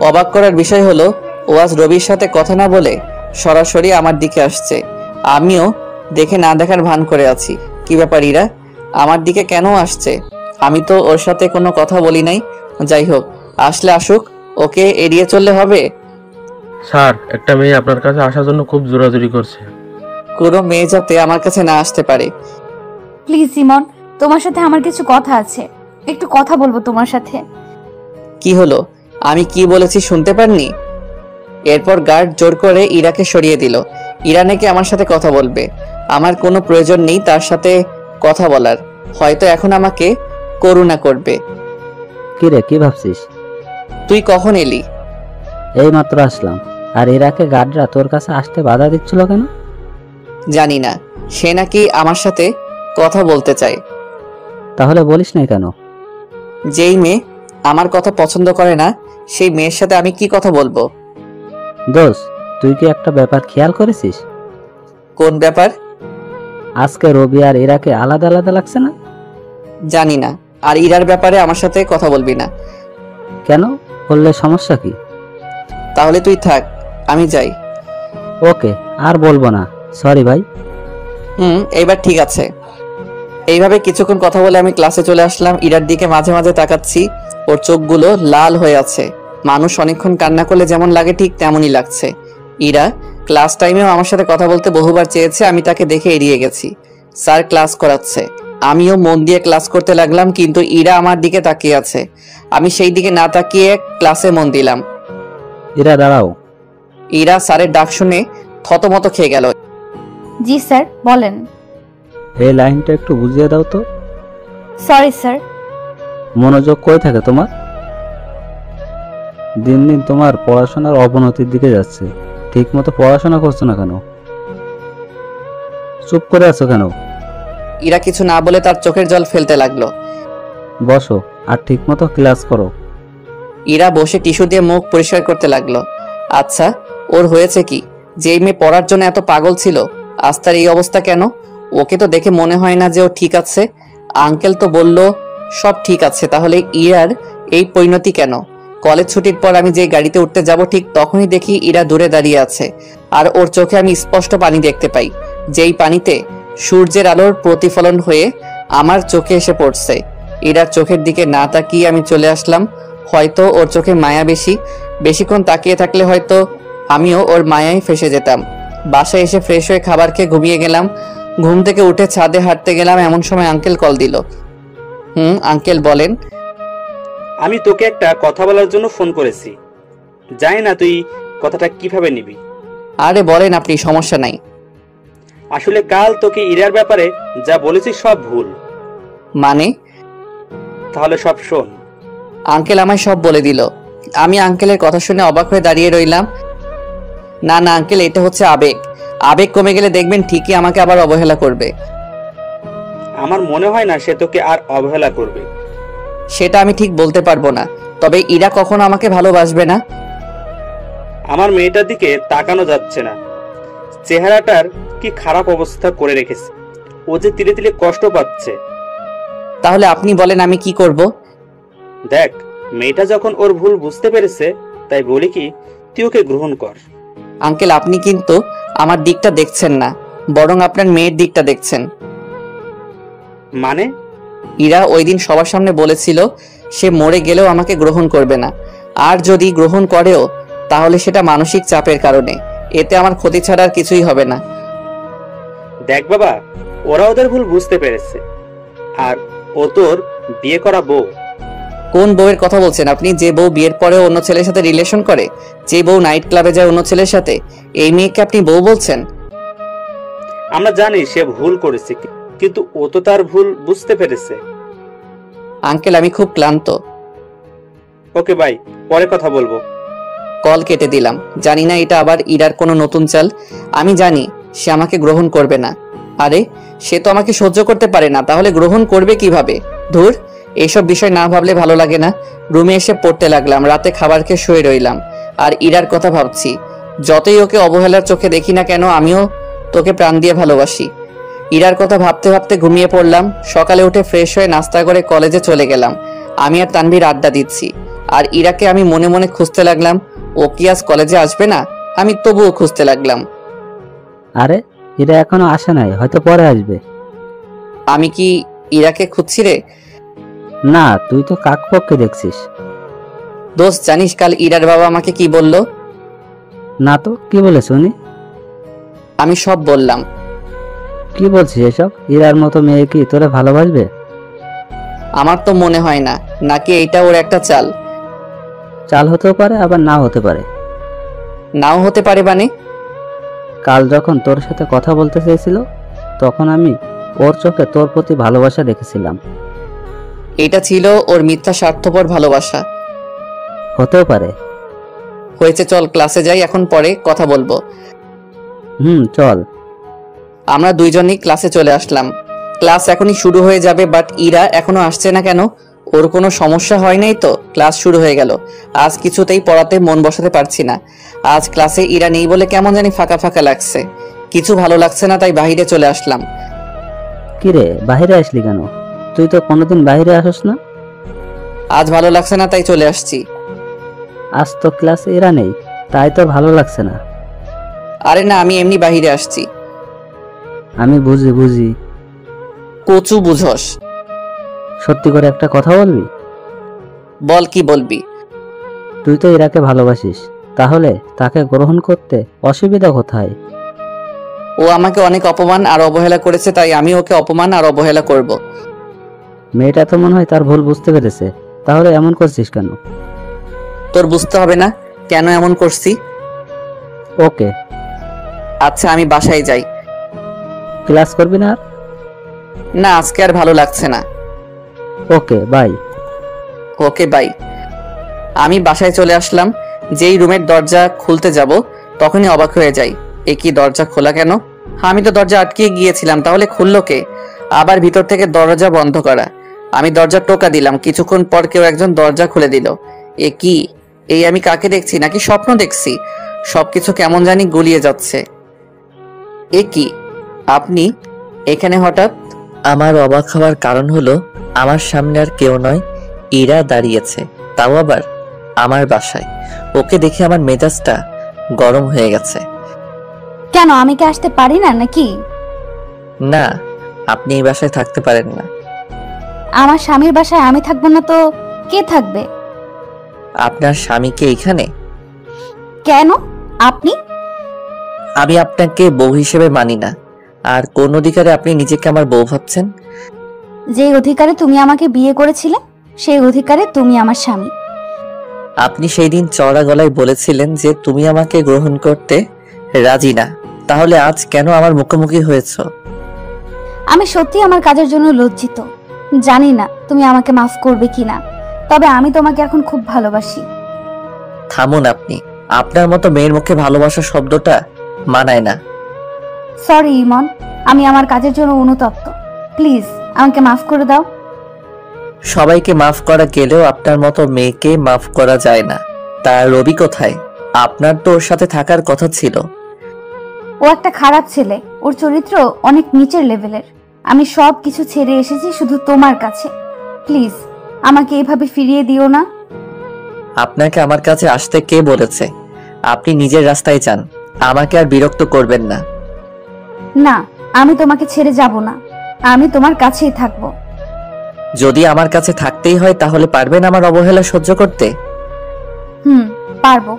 [SPEAKER 3] অবাক করার বিষয় হলো ও আজ রবির সাথে কথা না বলে সরাসরি আমার দিকে আসছে। আমিও দেখে না দেখার ভান করে আছি। কি ব্যাপার ইরা, আমার দিকে কেন আসছে? আমি তো ওর সাথে কোনো কথা বলি নাই। যাই হোক, আসলে আসুক, ওকে এড়িয়ে চললে হবে?
[SPEAKER 6] স্যার, একটা মেয়ে আপনার কাছে আসার জন্য খুব জোরাজুরি করছে।
[SPEAKER 3] কোনো মেয়ে যাতে আমার কাছে না আসতে পারে।
[SPEAKER 5] প্লিজ ইমন, তোমার সাথে আমার কিছু কথা আছে, একটু কথা বলবো তোমার সাথে।
[SPEAKER 3] কি হলো? আমি কি বলেছি শুনতে পাননি? এরপর গার্ড জোর করে ইরাকে সরিয়ে দিল। ইরা নাকি আমার সাথে কথা বলবে। আমার কোনো প্রয়োজন নেই তার সাথে কথা বলার। হয়তো এখন আমাকে করুণা করবে।
[SPEAKER 7] কি রে, কি ভাবছিস?
[SPEAKER 3] তুই কখন এলি?
[SPEAKER 7] এই মাত্র আসলাম। আর ইরাকে গার্ডরা তোর কাছে আসতে বাধা দিচ্ছিল কেন?
[SPEAKER 3] জানি না, সে নাকি আমার সাথে কথা বলতে চায়।
[SPEAKER 7] তাহলে বলিস নাই কেন?
[SPEAKER 3] যেই মেয়ে আমার কথা পছন্দ করে না, সেই মেয়ের সাথে আমি কি কথা বলবো?
[SPEAKER 7] দোস্ত, তুই কি একটা ব্যাপার খেয়াল করেছিস?
[SPEAKER 3] কোন ব্যাপার?
[SPEAKER 7] আজকে রবি আর ইরাকে আলাদা আলাদা লাগছে না?
[SPEAKER 3] জানি না। আর ইরার ব্যাপারে আমার সাথে কথা বলবি না।
[SPEAKER 7] কেন? বললে সমস্যা কি?
[SPEAKER 3] তাহলে তুই থাক, আমি যাই।
[SPEAKER 7] ওকে, আর বলবো না। সরি ভাই।
[SPEAKER 3] এইবার ঠিক আছে। এইভাবে কিছুক্ষণ কথা বলে আমি ক্লাসে চলে আসলাম। ইরার দিকে মাঝে মাঝে তাকাচ্ছি। ওর চোখগুলো লাল হয়ে আছে। মানুষ অনেকক্ষণ কান্না করলে যেমন লাগে ঠিক তেমনই লাগছে। ইরা ক্লাস টাইমেও আমার সাথে কথা বলতে বহুবার চেয়েছে, আমি তাকে দেখে এড়িয়ে গেছি। স্যার ক্লাস করাচ্ছে, আমিও মন দিয়ে ক্লাস করতে লাগলাম, কিন্তু ইরা আমার দিকে তাকিয়ে আছে। আমি সেই দিকে না তাকিয়ে ক্লাসে মন দিলাম।
[SPEAKER 7] ইরা দাঁড়াও।
[SPEAKER 3] ইরা স্যারের ডাক শুনে থতমত খেয়ে গেল।
[SPEAKER 5] জি স্যার, বলেন।
[SPEAKER 7] এই লাইনটা একটু বুঝিয়ে দাও তো।
[SPEAKER 5] Sorry sir.
[SPEAKER 7] মনোযোগ কই থাকে তোমার? দিন দিন তোমার পড়াশোনার অবনতির দিকে যাচ্ছে। ঠিক মতো পড়াশোনা করছো না কেন? চুপ করে আছো কেন?
[SPEAKER 3] ইরা কিছু না বলে তার চোখের জল ফেলতে লাগলো।
[SPEAKER 7] বসো আর ঠিক মতো ক্লাস করো।
[SPEAKER 3] ইরা বসে টিস্যু দিয়ে মুখ পরিষ্কার করতে লাগলো। আচ্ছা, ওর হয়েছে কি? যেই মেয়ে পড়ার জন্য এত পাগল ছিল, আজ তার এই অবস্থা কেন? ওকে তো দেখে মনে হয় না যে ও ঠিক আছে। আঙ্কেল তো বলল সব ঠিক আছে, তাহলে ইরার এই পরিণতি কেন? কলেজ ছুটির পর আমি যে গাড়িতে উঠতে যাব ঠিক তখনই দেখি ইরা দূরে দাঁড়িয়ে আছে। আর ওর চোখে আমি স্পষ্ট পানি দেখতে পাই, যেই পানিতে সূর্যের আলোর প্রতিফলন হয়ে আমার চোখে এসে পড়ছে। ইরার চোখের দিকে না তাকিয়ে আমি চলে আসলাম। হয়তো ওর চোখে মায়া বেশি, বেশিক্ষণ তাকিয়ে থাকলে হয়তো আমিও ওর মায়ায় ফেসে যেতাম। বাসায় এসে ফ্রেশ হয়ে খাবার খেয়ে ঘুমিয়ে গেলাম। ঘুম থেকে উঠে ছাদে হাঁটতে গেলাম, এমন সময় আঙ্কেল কল দিল। আঙ্কেল বলেন।
[SPEAKER 4] আমি তোকে একটা কথা বলার জন্য ফোন করেছি। জানি না তুই কথাটা কিভাবে নিবি।
[SPEAKER 3] আরে বলেন আপনি, সমস্যা নাই।
[SPEAKER 4] আসলে কাল তোকে ইরার ব্যাপারে যা বলেছি সব ভুল।
[SPEAKER 3] মানে?
[SPEAKER 4] তাহলে সব শোন।
[SPEAKER 3] আঙ্কেল আমায় সব বলে দিল। আমি আঙ্কেলের কথা শুনে অবাক হয়ে দাঁড়িয়ে রইলাম। না না আঙ্কেল, এটা হচ্ছে আবেগ। আবেগ কমে গেলে দেখবেন ঠিকই আমাকে আবার অবহেলা করবে।
[SPEAKER 4] আমার মনে হয় না সে তোকে আর অবহেলা করবে।
[SPEAKER 3] সেটা আমি ঠিক বলতে পারবো না, তবে ইরা কখনো আমাকে ভালোবাসবে না।
[SPEAKER 4] আমার মেয়েটার দিকে তাকানো যাচ্ছে না। চেহারাটার কি খারাপ অবস্থা করে রেখেছে। ও যে তিলে তিলে কষ্ট পাচ্ছে।
[SPEAKER 3] তাহলে আপনি বলেন আমি কি করব?
[SPEAKER 4] দেখ, মেয়েটা যখন ওর ভুল বুঝতে পেরেছে, তাই বলি কি তুই ওকে গ্রহণ কর।
[SPEAKER 3] আঙ্কেল, আপনি কিন্তু আমার দিকটা দেখছেন না, বরং আপনার মেয়ের দিকটা দেখছেন।
[SPEAKER 4] মানে?
[SPEAKER 3] ইরা ওই দিন সবার সামনে বলেছিল সে মরে গেলেও আমাকে গ্রহণ করবে না, আর যদি গ্রহণ করেও তাহলে সেটা মানসিক চাপের কারণে। এতে আমার ক্ষতি ছাড়া আর কিছুই হবে না।
[SPEAKER 4] দেখ বাবা, ওরা ওদের ভুল বুঝতে পেরেছে, আর ও তোর বিয়ে করা বউ।
[SPEAKER 3] কোন বউয়ের কথা বলছেন আপনি? যে বউ বিয়ের পরেও অন্য ছেলের সাথে রিলেশন করে, যে বউ নাইট ক্লাবে যায় অন্য ছেলের সাথে, এই মেয়েকে আপনি বউ বলছেন?
[SPEAKER 4] আমরা জানি সে ভুল করেছে, কিন্তু ও তো তার ভুল বুঝতে পেরেছে।
[SPEAKER 3] আঙ্কেল, আমি খুব ক্লান্ত।
[SPEAKER 4] ওকে ভাই, পরে কথা বলবো।
[SPEAKER 3] কল কেটে দিলাম। জানি না এটা আবার ইরার কোনো নতুন চাল। আমি জানি সে আমাকে গ্রহণ করবে না। আরে, সে তো আমাকে সহ্য করতে পারে না, তাহলে গ্রহণ করবে কিভাবে? ধুর, এইসব বিষয় না ভাবলে ভালো লাগে না। রুমে এসে পড়তে লাগলাম। রাতে খাবার খেয়ে শুয়ে রইলাম আর ইরার কথা ভাবছি। যতই ওকে অবহেলার চোখে দেখি না কেন, আমিও তোকে প্রাণ দিয়ে ভালোবাসি। ইরার কথা ভাবতে ভাবতে ঘুমিয়ে পড়লাম। সকালে উঠে ফ্রেশ হয়ে নাস্তা করে কলেজে চলে গেলাম। আমি আর তানভীর আড্ডা দিচ্ছি, আর ইরাকে আমি মনে মনে খুঁজতে লাগলাম। ও ও কি আজ কলেজে আসবে না? আমি তবুও খুঁজতে লাগলাম।
[SPEAKER 7] আরে এরা এখনো আসে নাই, হয়তো পরে আসবে।
[SPEAKER 3] আমি কি ইরাকে খুঁজছি রে?
[SPEAKER 7] না, তুই তো কাকপক্ষে দেখছিস।
[SPEAKER 3] দোস্ত জানিস কাল ইরার বাবা আমাকে কি বলল?
[SPEAKER 7] না তো, কি বলে শুনি?
[SPEAKER 3] আমি সব বললাম।
[SPEAKER 7] কি বলছিস এসব? ইরার মতো মেয়ে কি তোরে ভালোবাসবে?
[SPEAKER 3] আমার তো মনে হয় না। নাকি এইটা ওর একটা চাল?
[SPEAKER 7] চাল হতেও পারে, আবার নাও হতে পারে।
[SPEAKER 3] নাও হতে পারে মানে?
[SPEAKER 7] কাল যখন তোর সাথে কথা বলতে চেয়েছিল, তখন আমি ওর চোখে তোর প্রতি ভালোবাসা দেখেছিলাম।
[SPEAKER 3] এটা ছিল ওর মিথ্যা স্বার্থপর ভালোবাসা।
[SPEAKER 7] হতেও পারে।
[SPEAKER 3] হয়েছে, চল ক্লাসে যাই, এখন পরে কথা বলবো।
[SPEAKER 7] চল।
[SPEAKER 3] আমরা দুইজনই ক্লাসে চলে আসলাম। ক্লাস এখনই শুরু হয়ে যাবে, বাট ইরা এখনো আসছে না কেন? ওর কোনো সমস্যা হয় নাই তো? ক্লাস শুরু হয়ে গেল। আজ কিছুতেই পড়াতে মন বসাতে পারছি না। আজ ক্লাসে ইরা নেই বলে কেমন জানি ফাঁকা ফাঁকা লাগছে, কিছু ভালো লাগছে না, তাই বাহিরে চলে আসলাম।
[SPEAKER 7] কিরে, বাহিরে আসলি কেন? তুই তো কোনোদিন বাহিরে আসস না।
[SPEAKER 3] আজ ভালো লাগছে না তাই চলে আসছি।
[SPEAKER 7] আজ তো ক্লাসে এরা নেই, তাই তো ভালো লাগছে না।
[SPEAKER 3] আরে না, আমি এমনি বাহিরে আসছি।
[SPEAKER 7] আমি বুঝি।
[SPEAKER 3] কচু বুঝস?
[SPEAKER 7] সত্যি করে একটা কথা বলবি?
[SPEAKER 3] বল, কি বলবি?
[SPEAKER 7] তুই তো ইরাকে ভালোবাসিস, তাহলে তাকে গ্রহণ করতে অসুবিধা কোথায়?
[SPEAKER 3] ও আমাকে অনেক অপমান আর অবহেলা করেছে, তাই আমি ওকে অপমান আর অবহেলা করব।
[SPEAKER 7] মেয়েটা তো মনে হয় তার ভুল বুঝতে পেরেছে, তাহলে এমন করছিস কেন?
[SPEAKER 3] তোর বুঝতে হবে না কেন এমন করছি।
[SPEAKER 7] ওকে।
[SPEAKER 3] আচ্ছা, আমি বাসায় যাই।
[SPEAKER 7] ক্লাস করবি না আর?
[SPEAKER 3] না, আজকে আর ভালো লাগছে না।
[SPEAKER 7] ওকে বাই।
[SPEAKER 3] Okay bye. আমি বাসায় চলে আসলাম। যেই রুমের দরজা খুলতে যাব তখনই অবাক হয়ে যাই, এ কি দরজা খোলা কেন? আমি তো দরজা আটকে গিয়েছিলাম, তাহলে খুললো কে? আবার ভিতর থেকে দরজা বন্ধ করা। আমি দরজা টোকা দিলাম, কিছুক্ষণ পর কেউ একজন দরজা খুলে দিল। এ কি? এই আমি কাকে দেখছি, নাকি স্বপ্ন দেখছি? সবকিছু কেমন জানি গুলিয়ে যাচ্ছে। এ কি, আপনি এখানে হঠাৎ? আমার অবাক হওয়ার কারণ হলো আমার সামনে আর কেউ নয়, ইরা দাঁড়িয়েছে, তাও আবার আমার বাসায়। ওকে দেখে আমার মেজাজটা গরম হয়ে গেছে।
[SPEAKER 5] কেন, আমি কি আসতে পারি না নাকি?
[SPEAKER 3] না, আপনি এই বাসায় থাকতে পারেন না।
[SPEAKER 5] আমার স্বামীর বাসায় আমি থাকবো না তো কে থাকবে?
[SPEAKER 3] আপনার স্বামীকে এখানে?
[SPEAKER 5] কেন? আপনি?
[SPEAKER 3] আমি আপনাকে বউ হিসেবে মানি না। আর কোন অধিকারে আপনি নিজেকে আমার বউ ভাবছেন?
[SPEAKER 5] যে অধিকারে তুমি আমাকে বিয়ে করেছিলে, সেই অধিকারে তুমি আমার স্বামী।
[SPEAKER 3] আপনি সেই দিন চড়া গলায় বলেছিলেন যে তুমি আমাকে গ্রহণ করতে রাজি না, তাহলে আজ কেন আমার মুখোমুখি হয়েছো?
[SPEAKER 5] আমি সত্যি আমার কাজের জন্য লজ্জিত। জানি না তুমি আমাকে মাফ করবে কিনা, তবে আমি তোমাকে এখন খুব ভালোবাসি।
[SPEAKER 3] থামুন আপনি। আপনার মতো মেয়ের মুখে ভালোবাসা শব্দটা মানায় না।
[SPEAKER 5] সরি ইমন, আমি আমার কাজের জন্য অনুতপ্ত। প্লিজ আমাকে মাফ করে দাও।
[SPEAKER 3] সবাইকে মাফ করা গেলেও আপনার মতো মেয়েকে মাফ করা যায় না। তার রবি কোথায়? আপনার তো ওর সাথে থাকার কথা ছিল।
[SPEAKER 5] ও একটা খারাপ ছেলে, ওর চরিত্র অনেক নিচের লেভেলের। আমি সব কিছু ছেড়ে এসেছি শুধু তোমার কাছে। প্লিজ আমাকে এভাবে ফিরিয়ে দিও না।
[SPEAKER 3] আপনাকে আমার কাছে আসতে কে বলেছে? আপনি নিজের রাস্তায় যান, আমাকে আর বিরক্ত করবেন না।
[SPEAKER 5] না, আমি তোমাকে ছেড়ে যাব না, আমি তোমার কাছেই থাকবো।
[SPEAKER 3] যদি আমার কাছে থাকতেই হয় তাহলে পারবেন আমার অবহেলা সহ্য করতে?
[SPEAKER 5] পারবো।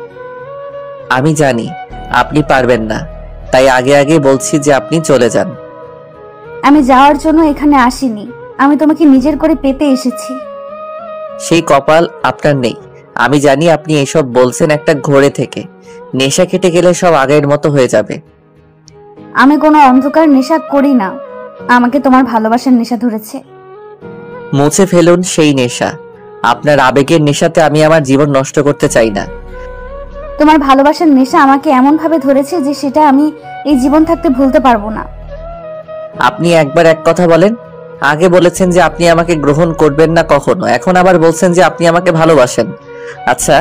[SPEAKER 3] আমি জানি আপনি পারবেন না, তাই আগে আগে বলছি যে আপনি চলে যান।
[SPEAKER 5] আমি যাওয়ার জন্য এখানে আসিনি, আমি তোমাকে নিজের করে পেতে এসেছি।
[SPEAKER 3] সেই কপাল আপনার নেই। আমি জানি আপনি এসব বলছেন একটা ঘোরে থেকে। নেশা কেটে গেলে সব আগের মতো হয়ে যাবে।
[SPEAKER 5] আমি কোনো অন্ধকার নেশা করি না, আমাকে তোমার ভালোবাসার নেশা ধরেছে।
[SPEAKER 3] মুছে ফেলুন সেই নেশা। আপনার আবেগের নেশাতে আমি আমার জীবন নষ্ট করতে চাই না।
[SPEAKER 5] তোমার ভালোবাসার নেশা আমাকে এমন ভাবে ধরেছে যে সেটা আমি এই জীবন থাকতে ভুলতে পারবো না।
[SPEAKER 3] আপনি একবার এক কথা বলেন। আগে বলেছেন যে আপনি আমাকে গ্রহণ করবেন না কখনো, এখন আবার বলছেন যে আপনি আমাকে ভালোবাসেন। আচ্ছা,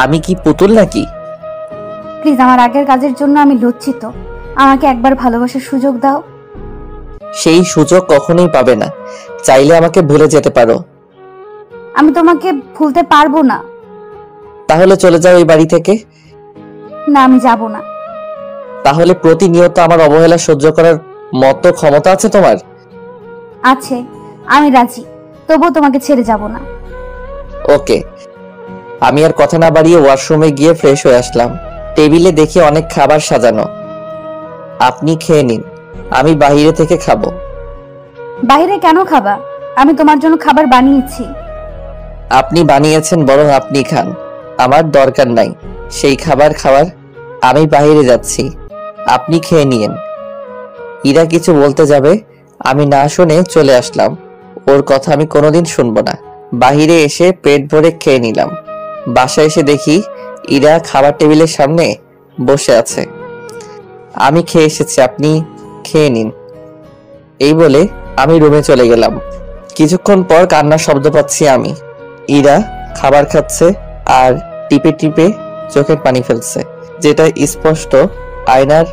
[SPEAKER 3] আমি কি পুতুল নাকি?
[SPEAKER 5] প্লিজ, আমার আগের কাজের জন্য আমি লজ্জিত, আমাকে একবার ভালোবাসার সুযোগ দাও।
[SPEAKER 3] সেই সুযোগ কখনোই পাবে না। চাইলে আমাকে ভুলে যেতে পারো।
[SPEAKER 5] আমি তোমাকে ভুলতে পারবো না।
[SPEAKER 3] তাহলে চলে যাও এই বাড়ি থেকে।
[SPEAKER 5] না, আমি যাব না।
[SPEAKER 3] তাহলে প্রতিনিয়ত আমার অবহেলা সহ্য করার মতো ক্ষমতা আছে তোমার?
[SPEAKER 5] আছে, আমি রাজি, তবুও তোমাকে ছেড়ে যাব না।
[SPEAKER 3] ওকে। আমি আর কথা না বাড়িয়ে ওয়াশরুমে গিয়ে ফ্রেশ হয়ে আসলাম। টেবিলে দেখি অনেক খাবার সাজানো। আপনি খেয়ে নিন, আমি বাইরে থেকে খাবো।
[SPEAKER 5] বাইরে কেন খাবা? আমি তোমার জন্য খাবার বানিয়েছি।
[SPEAKER 3] আপনি বানিয়েছেন, বরং আপনি খান, আমার দরকার নাই সেই খাবার খাওয়ার। আমি বাইরে যাচ্ছি, আপনি খেয়ে নিয়েন। ইরা কিছু বলতে যাবে, আমি না শুনে চলে আসলাম। ওর কথা আমি কোনোদিন শুনবো না। বাহিরে এসে পেট ভরে খেয়ে নিলাম। বাসায় এসে দেখি ইরা খাবার টেবিলের সামনে বসে আছে। আমি খেয়ে এসেছি, আপনি খেয়ে নিন, এই বলে আমি রুমে চলে গেলাম। কিছুক্ষণ পর কান্নার শব্দ পাচ্ছি আমি। ইরা খাবার খাচ্ছে আর টিপে টিপে চোখের পানি ফেলছে, যেটা স্পষ্ট আয়নার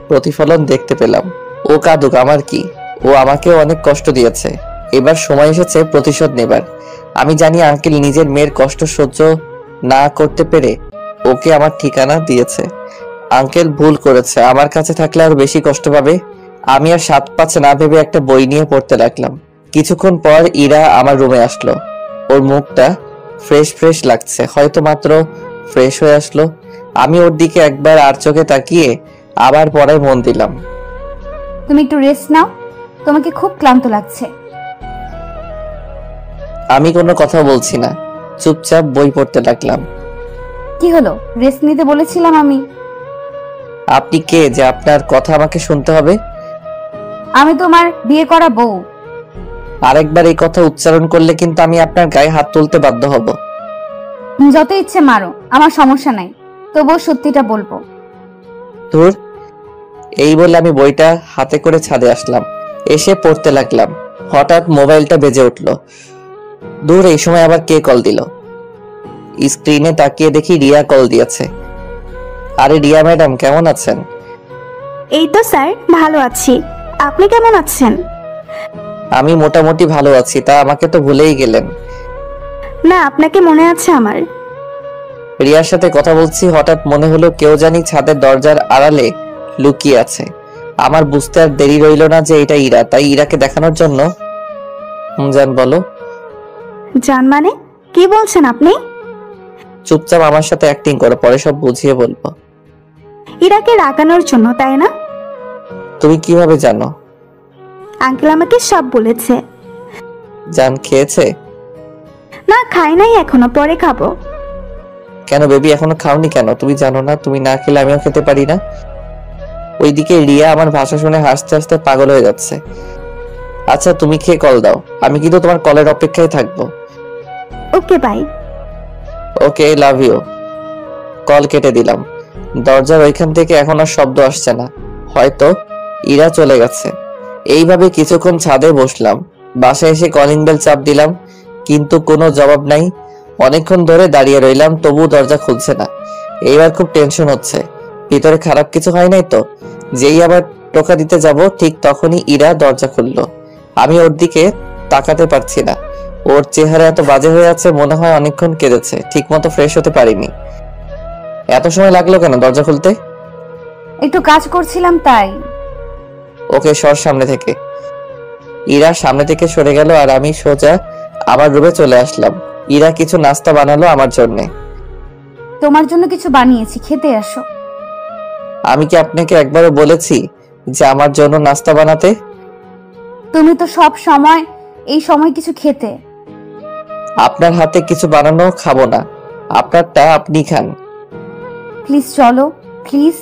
[SPEAKER 3] প্রতিফলন দেখতে পেলাম। ও কাঁদুক, আমার কি, ও আমাকেও অনেক কষ্ট দিয়েছে। এবার সময় এসেছে প্রতিশোধ নেবার। আমি জানি আঙ্কেল নিজের মেয়ের কষ্ট সহ্য না করতে পেরে ওকে আমার ঠিকানা দিয়েছে। আঙ্কেল ভুল করেছে, আমার কাছে থাকলে আরো বেশি কষ্ট পাবে। আমি আর 7-5 না ভেবে একটা বই নিয়ে পড়তে লাগলাম। কিছুক্ষণ পর ইরা আমার রুমে আসলো। ওর মুখটা ফ্রেশ ফ্রেশ লাগছে, হয়তো মাত্র ফ্রেশ হয়ে আসলো। আমি ওর দিকে একবার আর চোখে তাকিয়ে আবার পড়ায় মন দিলাম।
[SPEAKER 5] তুমি একটু রেস্ট নাও, তোমাকে খুব ক্লান্ত লাগছে।
[SPEAKER 3] আমি কোনো কথা বলছি না, চুপচাপ বই পড়তে লাগলাম।
[SPEAKER 5] কি হলো? রেস্ট নিতে বলেছিলাম আমি।
[SPEAKER 3] আপনি কে যে আপনার কথা আমাকে শুনতে হবে?
[SPEAKER 5] আমি তোমার বিয়ে করা বউ।
[SPEAKER 3] আরেকবার এই কথা উচ্চারণ করলে কিন্তু আমি আপনার গায়ে হাত তুলতে বাধ্য হব।
[SPEAKER 5] যত ইচ্ছে মারো, আমার সমস্যা নাই, তবুও সত্যিটা বলবো।
[SPEAKER 3] ধুর, এই বলে আমি বইটা হাতে করে ছাদে আসলাম। এসে পড়তে লাগলাম। হঠাৎ মোবাইলটা বেজে উঠলো। দূর, এই সময় আবার কে কল দিল? স্ক্রিনে তাকিয়ে দেখি রিয়া কল দিয়েছে। আরে রিয়া ম্যাডাম, কেমন আছেন?
[SPEAKER 1] এই তো স্যার, ভালো আছি। আপনি কেমন আছেন?
[SPEAKER 3] আমি মোটামুটি ভালো আছি। তা আমাকে তো ভুলেই গেলেন।
[SPEAKER 1] না, আপনাকে মনে আছে আমার।
[SPEAKER 3] রিয়ার সাথে কথা বলছি, হঠাৎ মনে হলো কেউ জানি ছাদের দরজার আড়ালে লুকিয়ে আছে। আমার বুঝতে আর দেরি রইল না যে এটা ইরা। তাই ইরাকে দেখানোর জন্য জান বলো।
[SPEAKER 1] জান মানে কি বলছেন আপনি?
[SPEAKER 3] চুপচাপ আমার সাথে অ্যাক্টিং করো, পরে সব বুঝিয়ে বলবো।
[SPEAKER 1] ইরাকে রাগানোর জন্য, তাই না?
[SPEAKER 3] তুমি কিভাবে জানো?
[SPEAKER 1] আঙ্কেল আমাকে সব বলেছে।
[SPEAKER 3] জান খেয়েছে?
[SPEAKER 1] না, খাই নাই এখনো, পরে খাবো।
[SPEAKER 3] কেন বেবি, এখনো খাওনি কেন? তুমি জানো না তুমি না খেলে আমিও খেতে পারি না? ওইদিকে রিয়া আমার ভাষা শুনে হাসতে হাসতে পাগল হয়ে যাচ্ছে। আচ্ছা তুমি খেয়ে কল দাও, আমি কিন্তু তোমার কলের অপেক্ষায় থাকবো।
[SPEAKER 1] Okay, bye.
[SPEAKER 3] Okay, love you. Call কেটে দিলাম। দরজার ওইখান থেকে এখন আর শব্দ আসছে না, হয়তো ইরা চলে গেছে। এইভাবে কিছুক্ষণ ছাদে বসলাম। বাসায় এসে কলিং বেল চাপ দিলাম, কিন্তু কোনো জবাব নাই। অনেকক্ষণ ধরে দাঁড়িয়ে রইলাম, তবু দরজা খুলছে না। এইবার খুব টেনশন হচ্ছে, ভিতরে খারাপ কিছু হয় নাই তো? যেই আবার টোকা দিতে যাব, ঠিক তখনই ইরা দরজা খুললো। আমি ওর দিকে তাকাতে পারছি না। ওর চেহারা এত বাজে হয়ে আছে, মনে হয় অনেকক্ষণ কেঁদেছে, ঠিক মতো ফ্রেশ হতে পারিনি। এত সময় লাগলো কেন দরজা খুলতে?
[SPEAKER 5] একটু কাজ করছিলাম তাই।
[SPEAKER 3] ওকে, সর সামনে থেকে। ইরা সামনে থেকে সরে গেল আর আমি সোজা আমার রুমে চলে আসলাম। ইরা কিছু নাস্তা বানালো আমার জন্যে।
[SPEAKER 5] তোমার জন্য কিছু বানিয়েছি, খেতে আসো।
[SPEAKER 3] আমি কি আপনাকে একবারও বলেছি যে আমার জন্য নাস্তা বানাতে?
[SPEAKER 5] তুমি তো সব সময় এই সময় কিছু খেতে।
[SPEAKER 3] আপনার হাতে কিছু বানানো খাবো না, আপনারটা আপনি খান।
[SPEAKER 5] প্লিজ চলো, প্লিজ।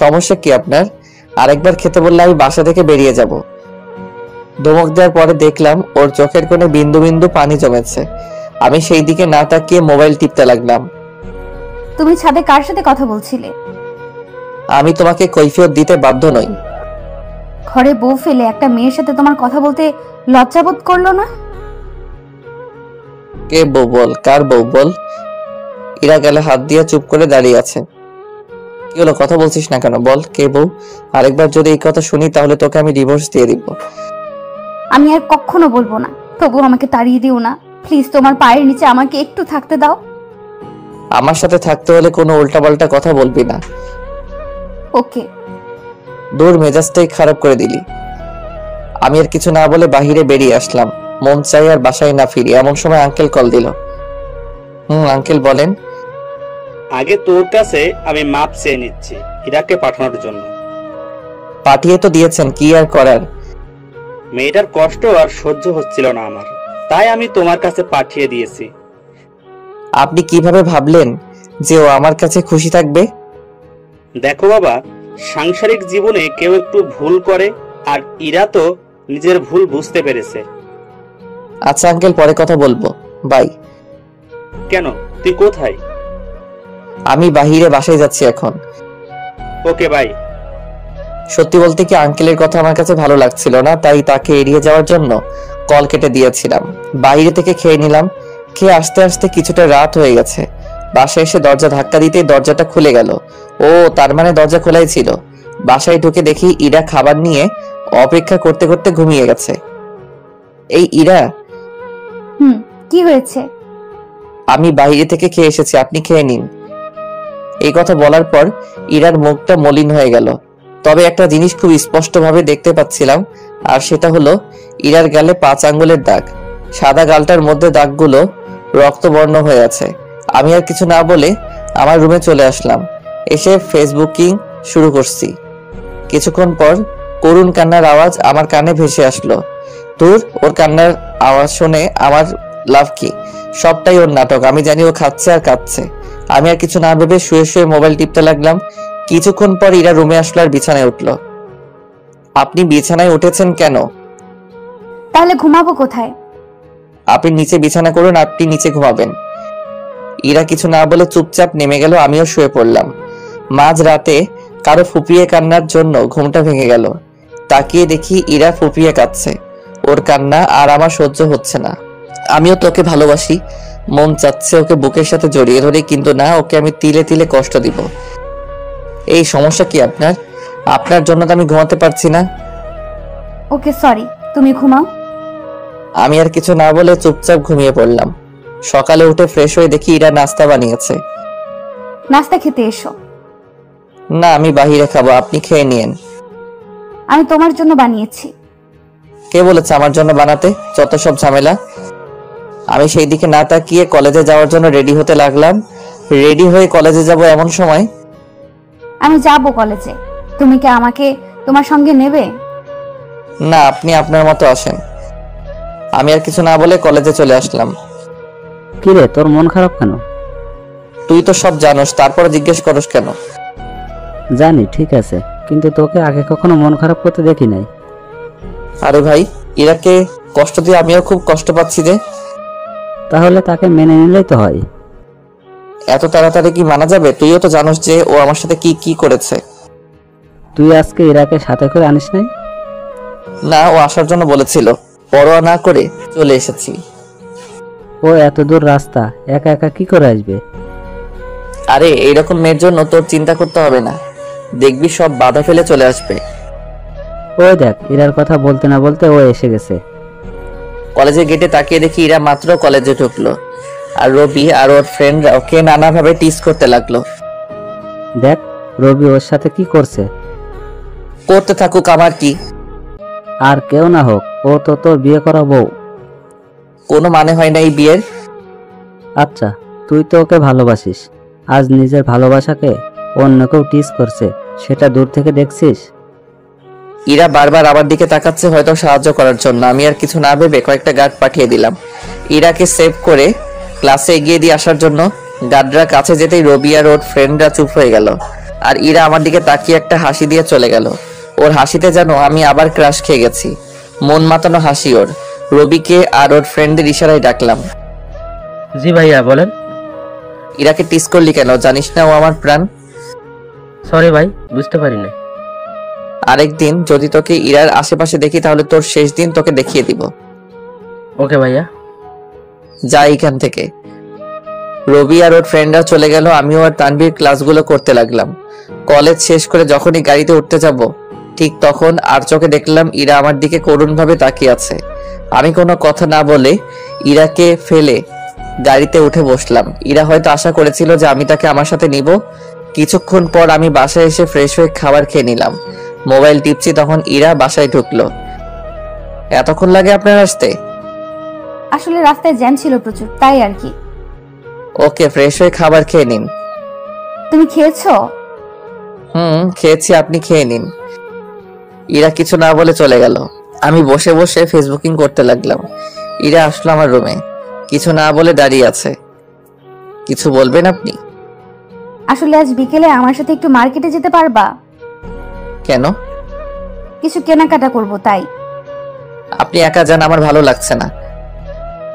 [SPEAKER 3] সমস্যা কি আপনার? আরেকবার খেতে বললে আমি বাসা থেকে বেরিয়ে যাব। ধমক দেওয়ার পরে দেখলাম ওর চোখের কোণে বিন্দু বিন্দু পানি জমেছে। আমি সেই দিকে না তাকিয়ে মোবাইল টিপতে লাগলাম।
[SPEAKER 5] তুমি ছাদে কার সাথে কথা বলছিলে?
[SPEAKER 3] আমি তোমাকে কৈফিয়ত দিতে বাধ্য নই।
[SPEAKER 5] ঘরে বউ ফেলে একটা মেয়ের সাথে তোমার কথা বলতে লজ্জাবোধ করলো না?
[SPEAKER 3] কে বউ বল? কার বউ বল? ইরা গেলে হাত দিয়ে চুপ করে দাঁড়িয়ে আছে। কি হলো, কথা বলছিস না কেন? বল কে বউ? আরেকবার যদি এই কথা শুনি তাহলে তোকে আমি ডিভোর্স দিয়ে দিব।
[SPEAKER 5] আমি আর কখনো বলবো না, তবু আমাকে তাড়িয়ে দিও না প্লিজ। তোমার পায়ের নিচে আমাকে একটু থাকতে দাও।
[SPEAKER 3] আমার সাথে থাকতে হলে কোনো উল্টাপাল্টা কথা বলবি না।
[SPEAKER 5] ওকে।
[SPEAKER 3] দূর, মেজাজটাই খারাপ করে দিলি। আমি আর কিছু না বলে বাহিরে বেরিয়ে আসলাম। মন চাই আর বাসায় না ফিরি। এমন সময় আঙ্কেল কল দিল। আঙ্কেল বলেন।
[SPEAKER 4] আগে তোর কাছে আমি মাপ চেয়ে নিচ্ছি ইরাকে পাঠানোর জন্য।
[SPEAKER 3] পাঠিয়ে তো দিয়েছেন, কি আর করার।
[SPEAKER 4] মেয়েটার কষ্ট আর সহ্য হচ্ছিল না আমার, তাই আমি তোমার কাছে পাঠিয়ে দিয়েছি।
[SPEAKER 3] আপনি কিভাবে ভাবলেন যে ও আমার কাছে খুশি থাকবে?
[SPEAKER 4] দেখো বাবা, সাংসারিক জীবনে কেউ একটু ভুল করে, আর ইরা তো নিজের ভুল বুঝতে পেরেছে।
[SPEAKER 3] আচ্ছা আঙ্কেল, পরে কথা বলবো, বাই।
[SPEAKER 4] কেন, তুই কোথায়?
[SPEAKER 3] আমি বাহিরে বাসায় যাচ্ছি এখন।
[SPEAKER 4] ওকে, বাই।
[SPEAKER 3] সত্যি বলতে কি আঙ্কেলের কথা আমার কাছে ভালো লাগছিল না, তাই তাকে এড়িয়ে যাওয়ার জন্য কল কেটে দিয়েছিলাম। বাইরে থেকে খেয়ে নিলাম। খেয়ে আসতে আসতে কিছুটা রাত হয়ে গেছে। বাসায় এসে দরজা ধাক্কা দিতেই দরজাটা খুলে গেল। ও, তার মানে দরজা খোলাই ছিল। বাসায় ঢুকে দেখি ইরা খাবার নিয়ে অপেক্ষা করতে করতে ঘুমিয়ে গেছে। এই ইরা।
[SPEAKER 5] কি হয়েছে?
[SPEAKER 3] আমি বাইরে থেকে খেয়ে এসেছি, আপনি খেয়ে নিন। এই কথা বলার পর ইরার মুখটা মলিন হয়ে গেল। তবে একটা জিনিস খুব স্পষ্টভাবে দেখতে পাচ্ছিলাম, আর সেটা হলো ইরার গালে 5 আঙ্গুলের দাগ। সাদা গালটার মধ্যে দাগগুলো রক্তবর্ণ হয়ে আছে। আমি আর কিছু না বলে আমার রুমে চলে আসলাম। এসে ফেসবুকিং শুরু করছি। কিছুক্ষণ পর করুণ কান্নার আওয়াজ আমার কানে ভেসে আসলো। দূর, ওর কান্নার আওয়াজ শুনে আমার লাভ কি? সবটাই ওর নাটক। আমি জানি ও খাচ্ছে আর কাঁদছে। আমি আর কিছু না ভেবে শুয়ে শুয়ে মোবাইল টিপতে লাগলাম। কিছুক্ষণ পর ইরা রুমে আসলো আর বিছানায় উঠলো। আপনি বিছানায় উঠেছেন কেন?
[SPEAKER 5] তাহলে ঘুমাবো কোথায়?
[SPEAKER 3] আপনি নিচে বিছানা করুন, আপনি নিচে ঘুমাবেন। ইরা কিছু না বলে চুপচাপ নেমে গেল। আমিও শুয়ে পড়লাম। মাঝ রাতে কারো ফুপিয়ে কান্নার জন্য ঘুমটা ভেঙে গেল। তাকিয়ে দেখি ইরা ফুপিয়ে কাঁদছে। ওর কান্না আর আমার সহ্য হচ্ছে না। আমিও তোকে ভালোবাসি, মন চাচ্ছে ওকে বুকের সাথে জড়িয়ে ধরে, কিন্তু না, ওকে আমি তিলে তিলে কষ্ট দিব। এই সমস্যা কি আপনার? আপনার জন্য তো আমি ঘুমাতে পারছি না।
[SPEAKER 5] ওকে, সরি, তুমি ঘুমাও।
[SPEAKER 3] আমি আর কিছু না বলে চুপচাপ ঘুমিয়ে পড়লাম। সকালে উঠে ফ্রেশ হয়ে দেখি ইরা নাস্তা বানিয়েছে।
[SPEAKER 5] নাস্তা খেতে এসো।
[SPEAKER 3] না, আমি বাহিরে খাবো, আপনি খেয়ে নিয়েন।
[SPEAKER 5] আমি তোমার জন্য বানিয়েছি।
[SPEAKER 3] কে বলেছে আমার জন্য বানাতে? যত সব ঝামেলা। আমি সেই দিকে না তাকিয়ে কলেজে যাওয়ার জন্য রেডি হতে লাগলাম। রেডি হয়ে কলেজে যাব এমন সময়।
[SPEAKER 5] আমি যাব কলেজে, তুমি কি আমাকে তোমার সঙ্গে নেবে?
[SPEAKER 3] না, আপনি আপনার মতো আসেন। আমি আর কিছু না বলে কলেজে চলে আসলাম।
[SPEAKER 7] কিরে, তোর মন খারাপ কেন?
[SPEAKER 3] তুই তো সব জানোস, তারপরে জিজ্ঞেস করস কেন?
[SPEAKER 7] জানি, ঠিক আছে, কিন্তু তোকে আগে কখনো মন খারাপ করতে দেখি নাই।
[SPEAKER 3] আরে ভাই, ইরাকে কষ্ট দিয়ে আমিও খুব কষ্ট পাচ্ছি যে।
[SPEAKER 7] তাহলে তাকে মেনে নিলেই তো হয়।
[SPEAKER 3] এত তাড়াতাড়ি কি মানা যাবে? তুইও তো জানোস যে ও আমার সাথে কি কি করেছে।
[SPEAKER 7] তুই আজকে ইরাকে সাথে করে আনিস নাই?
[SPEAKER 3] না, ও আসার জন্য বলেছিল, পরোয়া না করে চলে এসেছি।
[SPEAKER 7] ও এত দূর রাস্তা একা একা কি করে আসবে?
[SPEAKER 3] আরে, এইরকম মেয়ের জন্য তোর চিন্তা করতে হবে না, দেখবি সব বাধা ফেলে চলে আসবে।
[SPEAKER 7] ওই দেখ, ইরার কথা বলতে না বলতে ও এসে গেছে।
[SPEAKER 3] কলেজের গেটে তাকিয়ে দেখি ইরা মাত্র কলেজে ঢুকলো, আর রবি আর ওর ফ্রেন্ডরা ওকে নানাভাবে টিজ করতে লাগলো।
[SPEAKER 7] দেখ, রবি ওর সাথে কি করছে।
[SPEAKER 3] করতে থাকুক, আমার কি।
[SPEAKER 7] আর কেউ না হোক, ও তো তোর বিয়ে করা বউ।
[SPEAKER 3] কোনো মানে হয় না এই বিয়ের।
[SPEAKER 7] আচ্ছা, তুই তো ওকে ভালোবাসিস, আজ নিজের ভালোবাসাকে অন্য কেউ টিজ করছে, সেটা দূর থেকে দেখছিস।
[SPEAKER 3] ইরা বারবার আমার দিকে তাকাচ্ছে, হয়তো সাহায্য করার জন্য। আমি আর কিছু না ভেবে কয়েকটা গার্ড পাঠিয়ে দিলাম ইরাকে সেভ করে ক্লাসে এগিয়ে দিয়ে আসার জন্য। গার্ডরা কাছে যেতেই রবি আর ওর ফ্রেন্ডরা চুপ হয়ে গেল, আর ইরা আমার দিকে তাকিয়ে একটা হাসি দিয়ে চলে গেল। ওর হাসিতে যেন আমি আবার ক্রাশ খেয়ে গেছি। মন মাতানো হাসি ওর। রবিকে আর ওর ফ্রেন্ডদের ইশারায় ডাকলাম।
[SPEAKER 6] জি ভাইয়া, বলেন।
[SPEAKER 3] ইরাকে টিস করলি কেন? জানিস না ও আমার প্রাণ।
[SPEAKER 6] সরি ভাই, বুঝতে পারি না।
[SPEAKER 3] আরেকদিন যদি তোকে ইরার আশেপাশে দেখি তাহলে তোর শেষ দিন তোকে দেখিয়ে দিব।
[SPEAKER 6] ওকে ভাইয়া।
[SPEAKER 3] যা এখান থেকে। রবি আর ওর ফ্রেন্ডরা চলে গেল। আমিও আর তানভীর ক্লাসগুলো করতে লাগলাম। কলেজ শেষ করে যখনই গাড়িতে উঠতে যাব, ঠিক তখন আর চোখে দেখলাম ইরা আমার দিকে করুণভাবে তাকিয়ে আছে। আমি কোনো কথা না বলে ইরাকে ফেলে গাড়িতে উঠে বসলাম। ইরা হয়তো আশা করেছিল যে আমি তাকে আমার সাথে নিব। কিছুক্ষণ পর আমি বাসায় এসে ফ্রেশ হয়ে খাবার খেয়ে নিলাম। মোবাইল টিপছি, তখন ইরা বাসায় ঢুকলো। এতক্ষণ লাগে আপনার আসতে?
[SPEAKER 5] আসলে রাস্তায় জ্যাম ছিল প্রচুর, তাই আর কি।
[SPEAKER 3] ওকে, ফ্রেশ হয়ে খাবার খেয়ে নিন।
[SPEAKER 5] তুমি খেয়েছো?
[SPEAKER 3] খেয়েছি, আপনি খেয়ে নিন। ইরা কিছু না বলে চলে গেল। আমি বসে বসে ফেসবুকিং করতে লাগলাম। ইরা আসলো আমার রুমে, কিছু না বলে দাঁড়িয়ে আছে। কিছু বলবেন আপনি?
[SPEAKER 5] আসলে আজ বিকেলে আমার সাথে একটু মার্কেটে যেতে পারবা?
[SPEAKER 3] কেন?
[SPEAKER 5] কিছু কেনাকাটা করব তাই।
[SPEAKER 3] আপনি একা যান, আমার ভালো লাগছে না।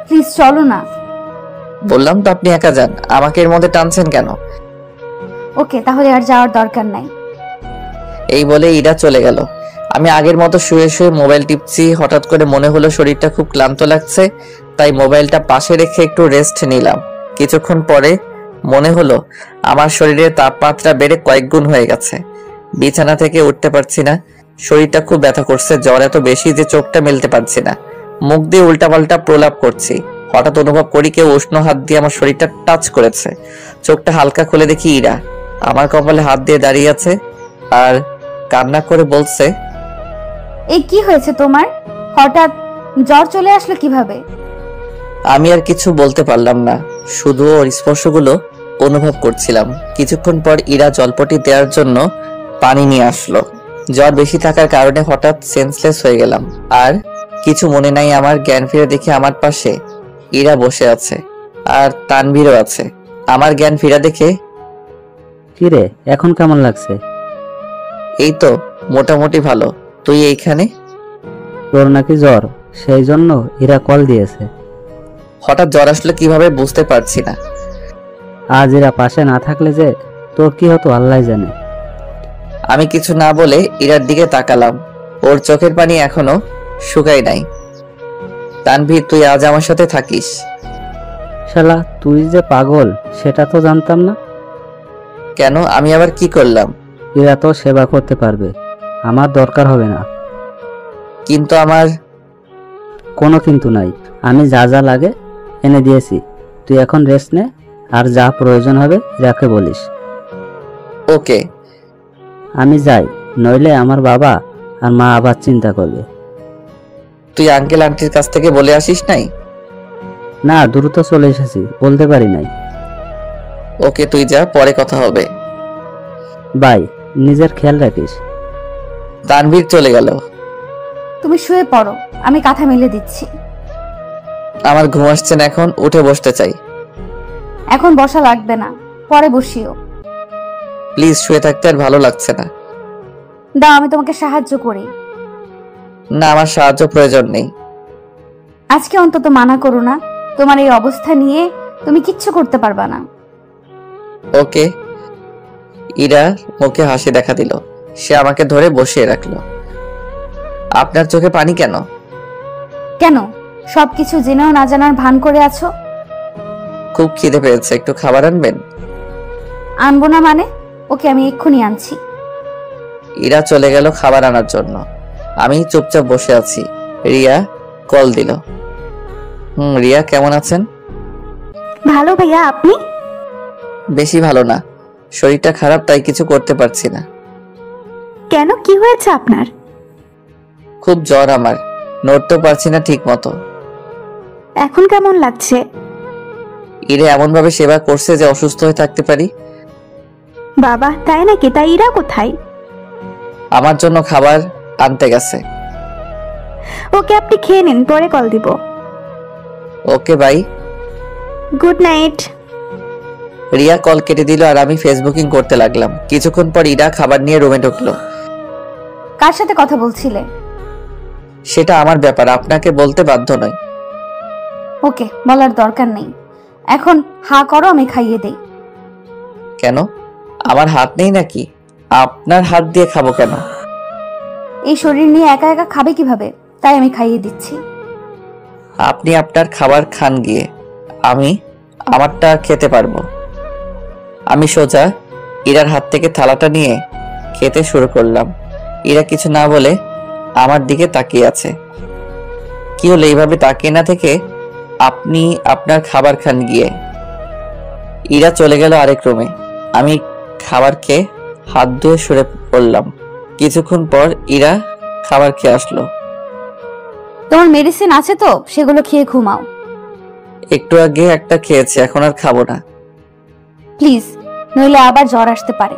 [SPEAKER 5] প্লিজ চলো না।
[SPEAKER 3] বললাম তো আপনি একা যান, আমাকে এর মধ্যে টানছেন কেন?
[SPEAKER 5] ওকে, তাহলে আর যাওয়ার দরকার নাই।
[SPEAKER 3] এই বলে ইরা চলে গেল। আমি আগের মতো শুয়ে শুয়ে মোবাইল টিপছি। হঠাৎ করে মনে হলো শরীরটা খুব ক্লান্ত লাগছে, তাই মোবাইলটা পাশে রেখে একটু রেস্ট নিলাম। কিছুক্ষণ পরে মনে হলো আমার শরীরের তাপমাত্রা বেড়ে কয়েক গুণ হয়ে গেছে। বিছানা থেকে উঠতে পারছি না, শরীরটা খুব ব্যথা করছে। জ্বর এত বেশি যে চোখটা মেলতে পারছি না, মুখ দিয়ে উল্টাপাল্টা প্রলাপ করছি। হঠাৎ অনুভব করি কেউ উষ্ণ হাত দিয়ে আমার শরীরটা টাচ করেছে। চোখটা হালকা খুলে দেখি ইরা আমার কপালে হাত দিয়ে দাঁড়িয়ে আছে আর কান্না করে বলছে,
[SPEAKER 5] এই কি হয়েছে তোমার? হঠাৎ জ্বর চলে আসলো কিভাবে?
[SPEAKER 3] আমি আর কিছু বলতে পারলাম না, শুধু ওর স্পর্শগুলো অনুভব করছিলাম। কিছুক্ষণ পর ইরা জলপটি দেওয়ার জন্য পানি নিয়ে আসলো। জ্বর বেশি থাকার কারণে হঠাৎ সেন্সলেস হয়ে গেলাম। আর কিছু মনে নাই আমার। জ্ঞান ফিরে দেখি আমার পাশে ইরা বসে আছে আর তানভীরও আছে। আমার জ্ঞান ফিরা দেখে,
[SPEAKER 7] কিরে, এখন কেমন লাগছে?
[SPEAKER 3] এই তো মোটামুটি ভালো। তুই এইখানে?
[SPEAKER 7] তোর নাকি জ্বর, সেই জন্য ইরা কল দিয়েছে।
[SPEAKER 3] হঠাৎ জ্বর আসলো কিভাবে বুঝতে পারছি না।
[SPEAKER 7] আজ ইরা পাশে না থাকলে যে তোর কি হতো আল্লাহ জানে।
[SPEAKER 3] আমি কিছু না বলে ইরার দিকে তাকালাম। ওর চোখের পানি এখনো শুকায় নাই। তানভীর, তুই আজ আমার সাথে থাকিস?
[SPEAKER 7] শালা, তুই যে পাগল সেটা তো জানতাম না।
[SPEAKER 3] কেন? আমি আবার কি করলাম?
[SPEAKER 7] ইরা তো সেবা করতে পারবে, আমার দরকার হবে না।
[SPEAKER 3] কিন্তু আমার
[SPEAKER 7] কোনো কিন্তু নাই, আমি যা যা লাগে এনে দিয়েছি। তুই এখন রেস্ট নে, আর যা প্রয়োজন হবে ইরাকে বলিস।
[SPEAKER 3] ওকে।
[SPEAKER 7] আমি যাই, নইলে আমার বাবা আর মা আবার চিন্তা করবে।
[SPEAKER 3] তুই আঙ্কেল আন্টির কাছ থেকে বলে আসিস নাই?
[SPEAKER 7] না, দ্রুত চলে এসেছি, বলতে পারি নাই।
[SPEAKER 3] ওকে, তুই যা, পরে কথা হবে।
[SPEAKER 7] বাই, নিজের খেয়াল রাখিস।
[SPEAKER 3] তানভীর চলে গেল।
[SPEAKER 5] তুমি শুয়ে পড়ো, আমি কাঁথা মেলে দিচ্ছি।
[SPEAKER 3] আমার ঘুম আসছে না, এখন উঠে বসতে চাই।
[SPEAKER 5] এখন বসা লাগবে না, পরে বসিও।
[SPEAKER 3] প্লিজ, শুয়ে থাকতে আর ভালো লাগছে না।
[SPEAKER 5] দাও, আমি তোমাকে সাহায্য করি।
[SPEAKER 3] না, আমার সাহায্য প্রয়োজন নেই।
[SPEAKER 5] আজকে অন্তত মানা করো না, তোমার এই অবস্থা নিয়ে তুমি কিচ্ছু করতে পারবা না।
[SPEAKER 3] ওকে। ইরা মুখে হাসি দেখা দিল। সে আমাকে ধরে বসিয়ে রাখলো। আপনার চোখে পানি কেন?
[SPEAKER 5] কেন? সবকিছু জেনেও না জানার ভান করে আছো?
[SPEAKER 3] খুব খিদে পেয়েছে, একটু খাবার আনবেন?
[SPEAKER 5] আনবো না মানে? ওকে, আমি এক্ষুনি আনছি।
[SPEAKER 3] ইরা চলে গেল খাবার আনার জন্য। আমি চুপচাপ বসে আছি। রিয়া কল দিল। রিয়া, কেমন আছেন?
[SPEAKER 1] ভালো ভাইয়া, আপনি?
[SPEAKER 3] বেশি ভালো না, শরীরটা খারাপ, তাই কিছু করতে পারছি না।
[SPEAKER 1] কেন, কি হয়েছে আপনার?
[SPEAKER 3] খুব জ্বর আমার, নড়তেও পারছি না ঠিক মতো।
[SPEAKER 1] এখন কেমন লাগছে?
[SPEAKER 3] ইরা এমন ভাবে সেবা করছে যে অসুস্থ হয়ে থাকতে পারি।
[SPEAKER 1] বাবা, তাই নাকি? তাই ইরা কোথায়?
[SPEAKER 3] আমার জন্য খাবার আনতে গেছে।
[SPEAKER 1] ওকে, আপনি খেয়ে নিন, পরে কল দিব।
[SPEAKER 3] Okay, bye.
[SPEAKER 1] Good night.
[SPEAKER 3] Riya call কেটে দিল আর আমি ফেসবুকিং করতে লাগলাম। কিছুক্ষণ পর ইরা খাবার নিয়ে রুমে ঢুকলো।
[SPEAKER 5] কার সাথে কথা বলছিলে?
[SPEAKER 3] সেটা আমার ব্যাপার, আপনাকে বলতে বাধ্য নই।
[SPEAKER 5] ওকে, বলার দরকার নেই। এখন হা করো, আমি খাইয়ে দেই।
[SPEAKER 3] কেন? আমার হাত নেই নাকি? আপনার হাত দিয়ে খাবো কেন?
[SPEAKER 5] এই শরীর নিয়ে একা একা খাবে কিভাবে, তাই আমি খাইয়ে দিচ্ছি।
[SPEAKER 3] আপনি আপনার খাবার খান গিয়ে, আমি আমারটা খেতে পারবো। আমি সোজা ইরার হাত থেকে থালাটা নিয়ে খেতে শুরু করলাম। ইরা কিছু না বলে আমার দিকে তাকিয়ে আছে। কি হলো, এইভাবে তাকিয়ে না থেকে আপনি আপনার খাবার খান গিয়ে। ইরা চলে গেল আরেক রুমে। আমি খাবার খেয়ে হাত ধুয়ে সরে পড়লাম। কিছুক্ষণ পর ইরা খাবার খেয়ে আসলো।
[SPEAKER 5] তোমার মেডিসিন আছে তো, সেগুলো খেয়ে ঘুমাও।
[SPEAKER 3] একটু আগে একটা খেয়েছি, এখন আর খাবো না।
[SPEAKER 5] প্লিজ, নইলে আবার জ্বর আসতে পারে।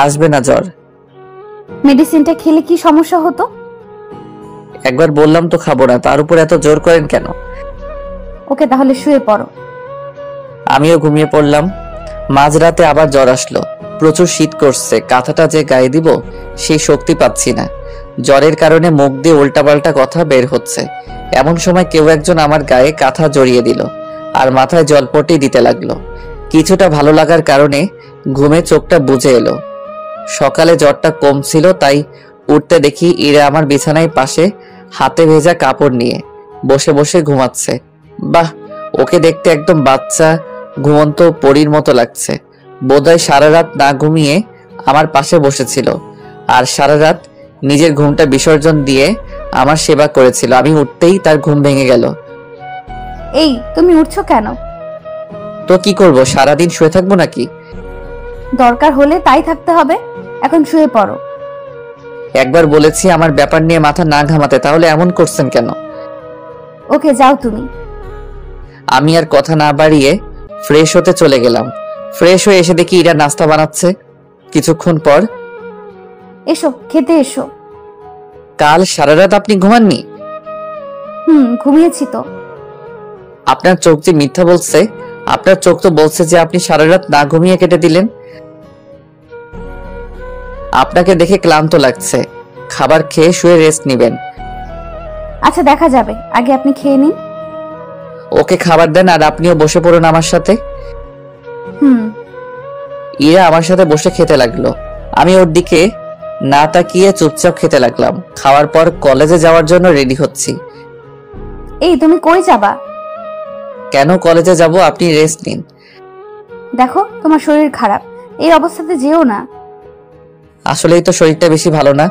[SPEAKER 3] আসবে না জ্বর।
[SPEAKER 5] মেডিসিনটা খেলে কি সমস্যা হতো?
[SPEAKER 3] একবার বললাম তো খাবো না, তার উপর এত জোর করেন কেন?
[SPEAKER 5] ওকে, তাহলে শুয়ে পড়ো।
[SPEAKER 3] আমিও ঘুমিয়ে পড়লাম। মাঝরাতে আবার জ্বর আসলো। প্রচুর শীত করছে, কাঁথাটা যে গায়ে দিব সেই শক্তি পাচ্ছি না। জ্বরের কারণে মুখ দিয়ে উল্টাপাল্টা কথা বের হচ্ছে। এমন সময় কেউ একজন আমার গায়ে কাঁথা জড়িয়ে দিল আর মাথায় জলপট্টি দিতে লাগলো। কিছুটা ভালো লাগার কারণে ঘুমে চোখটা বুজে এলো। সকালে জ্বরটা কম ছিল, তাই উঠতে দেখি ইরা আমার বিছানায় পাশে হাতে ভেজা কাপড় নিয়ে বসে বসে ঘুমাচ্ছে। বাহ, ওকে দেখতে একদম বাচ্চা ঘুমন্ত পরীর মতো লাগছে। বোধহয় সারা রাত না ঘুমিয়ে আমার পাশে বসেছিল আর সারা রাত নিজের ঘুমটা বিসর্জন দিয়ে আমার সেবা করেছিল। আমি উঠতেই তার ঘুম ভেঙে গেল।
[SPEAKER 5] এই, তুমি উঠছো কেন?
[SPEAKER 3] তো কি করব, সারাদিন শুয়ে থাকবো নাকি?
[SPEAKER 5] দরকার হলে তাই থাকতে হবে। এখন শুয়ে পড়ো।
[SPEAKER 3] একবার বলেছি আমার ব্যাপার নিয়ে মাথা না ঘামাতে, তাহলে এমন করছেন কেন?
[SPEAKER 5] ওকে, যাও তুমি।
[SPEAKER 3] আমি আর কথা না বাড়িয়ে ফ্রেশ হতে চলে গেলাম। ফ্রেশ হয়ে এসে দেখি ইরা নাস্তা বানাচ্ছে। কিছুক্ষণ পর,
[SPEAKER 5] এসো, খেতে এসো।
[SPEAKER 3] কাল সারা রাত আপনি ঘুমাননি?
[SPEAKER 5] ঘুমিয়েছি তো।
[SPEAKER 3] আপনার চোখ যে মিথ্যা বলছে। আপনার চোখ তো বলছে যে আপনি সারা রাত না ঘুমিয়ে কেটে দিলেন। আপনাকে দেখে ক্লান্ত লাগছে, খাবার খেয়ে শুয়ে রেস্ট নিবেন।
[SPEAKER 5] আচ্ছা, দেখা যাবে, আগে আপনি খেয়ে নিন।
[SPEAKER 3] ওকে খাবার দেন আর আপনিও বসে পড়ুন আমার সাথে। ইরা আমার সাথে বসে খেতে লাগলো। আমি ওর দিকে না তাকিয়ে চুপচাপ খেতে লাগলাম। খাওয়ার পর কলেজে যাওয়ার জন্য রেডি হচ্ছি।
[SPEAKER 5] এই, তুমি কই যাবা?
[SPEAKER 3] কেন কলেজে যাব? আপনি রেস্ট নিন।
[SPEAKER 5] দেখো, তোমার শরীর খারাপ, এই অবস্থাতে যেও না।
[SPEAKER 3] আসলেই তো শরীরটা বেশি ভালো না,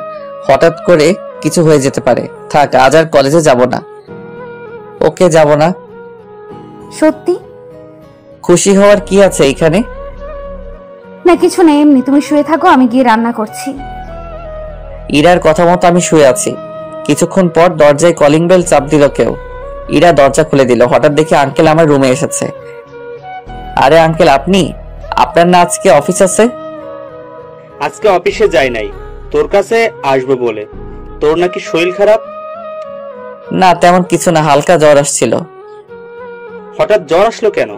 [SPEAKER 3] হঠাৎ করে কিছু হয়ে যেতে পারে। থাক, আজ আর কলেজে যাব না। ওকে, যাব না।
[SPEAKER 5] সত্যি?
[SPEAKER 3] খুশি হওয়ার কি আছে এখানে?
[SPEAKER 5] না, কিছু নেই, এমনি। তুমি শুয়ে থাকো, আমি গিয়ে রান্না করছি।
[SPEAKER 3] ইরার কথা মতো আমি শুয়ে আছি। কিছুক্ষণ পর দরজায় কলিং বেল চাপ দিল কেউ। ইরা দরজা খুলে দিল। হঠাৎ দেখি আঙ্কেল আমার রুমে এসেছে। আরে আঙ্কেল, আপনি? আপনার না আজকে অফিস আছে?
[SPEAKER 4] আজকে অফিসে যাই নাই, তোর কাছে আসবো বলে। তোর নাকি শরীর খারাপ?
[SPEAKER 3] না, তেমন কিছু না, হালকা জ্বর আসছিল।
[SPEAKER 4] হঠাৎ জ্বর আসলো কেন?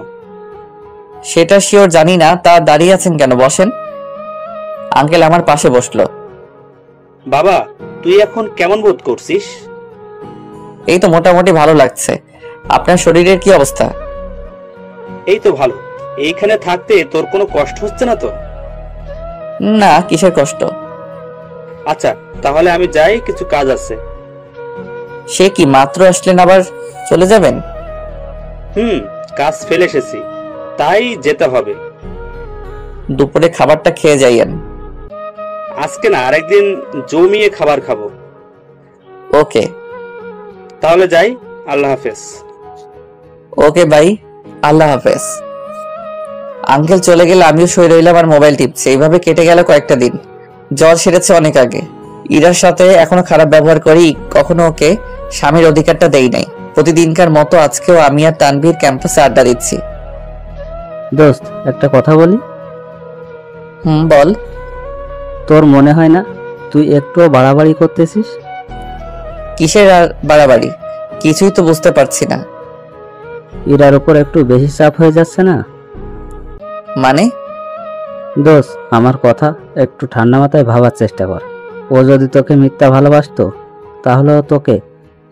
[SPEAKER 3] সেটা শিওর জানি না। তা দাঁড়িয়ে আছেন কেন? বসেন। আঙ্কেল আমার পাশে বসলো।
[SPEAKER 4] বাবা, তুই এখন কেমন বোধ করছিস?
[SPEAKER 3] এই তো মোটামুটি ভালো লাগছে। আপনার শরীরের কি অবস্থা?
[SPEAKER 4] এই তো ভালো। এইখানে থাকতে তোর কোনো কষ্ট হচ্ছে না তো?
[SPEAKER 3] না, কিসের কষ্ট?
[SPEAKER 4] আচ্ছা, তাহলে আমি যাই, কিছু কাজ আছে।
[SPEAKER 3] সে কি, মাত্র আসলেন আবার চলে যাবেন?
[SPEAKER 4] কাজ ফেলে এসেছি, তাই যেতে হবে।
[SPEAKER 3] দুপুরে খাবারটা খেয়ে যাইয়েন।
[SPEAKER 4] আজকে না, আরেকদিন জমিয়ে খাবার খাবো।
[SPEAKER 3] ওকে,
[SPEAKER 4] তাহলে যাই। আল্লাহ হাফেজ।
[SPEAKER 3] ওকে ভাই, আল্লাহ হাফেজ। আঙ্কেল চলে গেলে আমিও শুয়ে রইলাম আর মোবাইল টিপছি। এইভাবে কেটে গেল কয়েকটা দিন। জ্বর সেরেছে অনেক আগে। ইরার সাথে এখনো খারাপ ব্যবহার করি, কখনো ওকে স্বামীর অধিকারটা দেই নাই। প্রতিদিনকার মতো আজকেও আমি আর তানভীর ক্যাম্পাসে আড্ডা দিচ্ছি।
[SPEAKER 7] দোস্ত, একটা কথা বলি?
[SPEAKER 3] বল।
[SPEAKER 7] তোর মনে হয় না তুই একটুও বাড়াবাড়ি করতেছিস?
[SPEAKER 3] কিসের আর বাড়াবাড়ি? কিছুই তো বুঝতে পারছি না।
[SPEAKER 7] ইরার উপর একটু বেশি চাপ হয়ে যাচ্ছে না?
[SPEAKER 3] মানে?
[SPEAKER 7] দোস্ত, আমার কথা একটু ঠান্ডা মাথায় ভাবার চেষ্টা কর। ও যদি তোকে মিথ্যা ভালোবাসতো তাহলে ও তোকে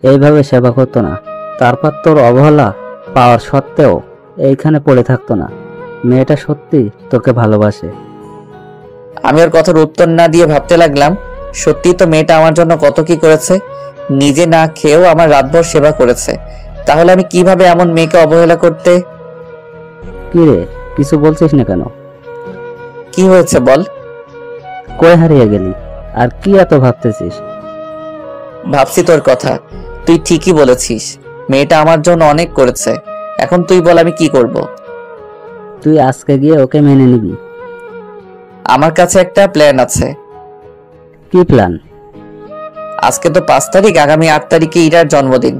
[SPEAKER 7] এইভাবে সেবা করতো না। তারপর তোর অবহেলা পাওয়ার সত্ত্বেও এইখানে পড়ে থাকতো না। মেয়েটা সত্যি তোকে ভালোবাসে।
[SPEAKER 3] আমি ওর কথার উত্তর না দিয়ে ভাবতে লাগলাম, সত্যি তো মেয়েটা আমার জন্য কত কি করেছে। নিজে না খেয়েও আমার রাতভর সেবা করেছে। তাহলে আমি কিভাবে এমন মেয়েকে অবহেলা করতে?
[SPEAKER 7] কি রে, কিছু বলছিস না কেন?
[SPEAKER 3] কি হয়েছে বল।
[SPEAKER 7] কই হারিয়ে গেলি? আর কি এত ভাবতেছিস?
[SPEAKER 3] ভাবছি তোর কথা। তুই ঠিকই বলেছিস, মেয়েটা আমার জন্য অনেক করেছে, এখন তুই বল আমি কি করব?
[SPEAKER 7] তুই আজকে গিয়ে ওকে মেনে নিবি।
[SPEAKER 3] আমার কাছে একটা প্ল্যান আছে।
[SPEAKER 7] কি প্ল্যান?
[SPEAKER 3] আজকে তো 5 তারিখ, আগামী 8 তারিখে ইরার জন্মদিন।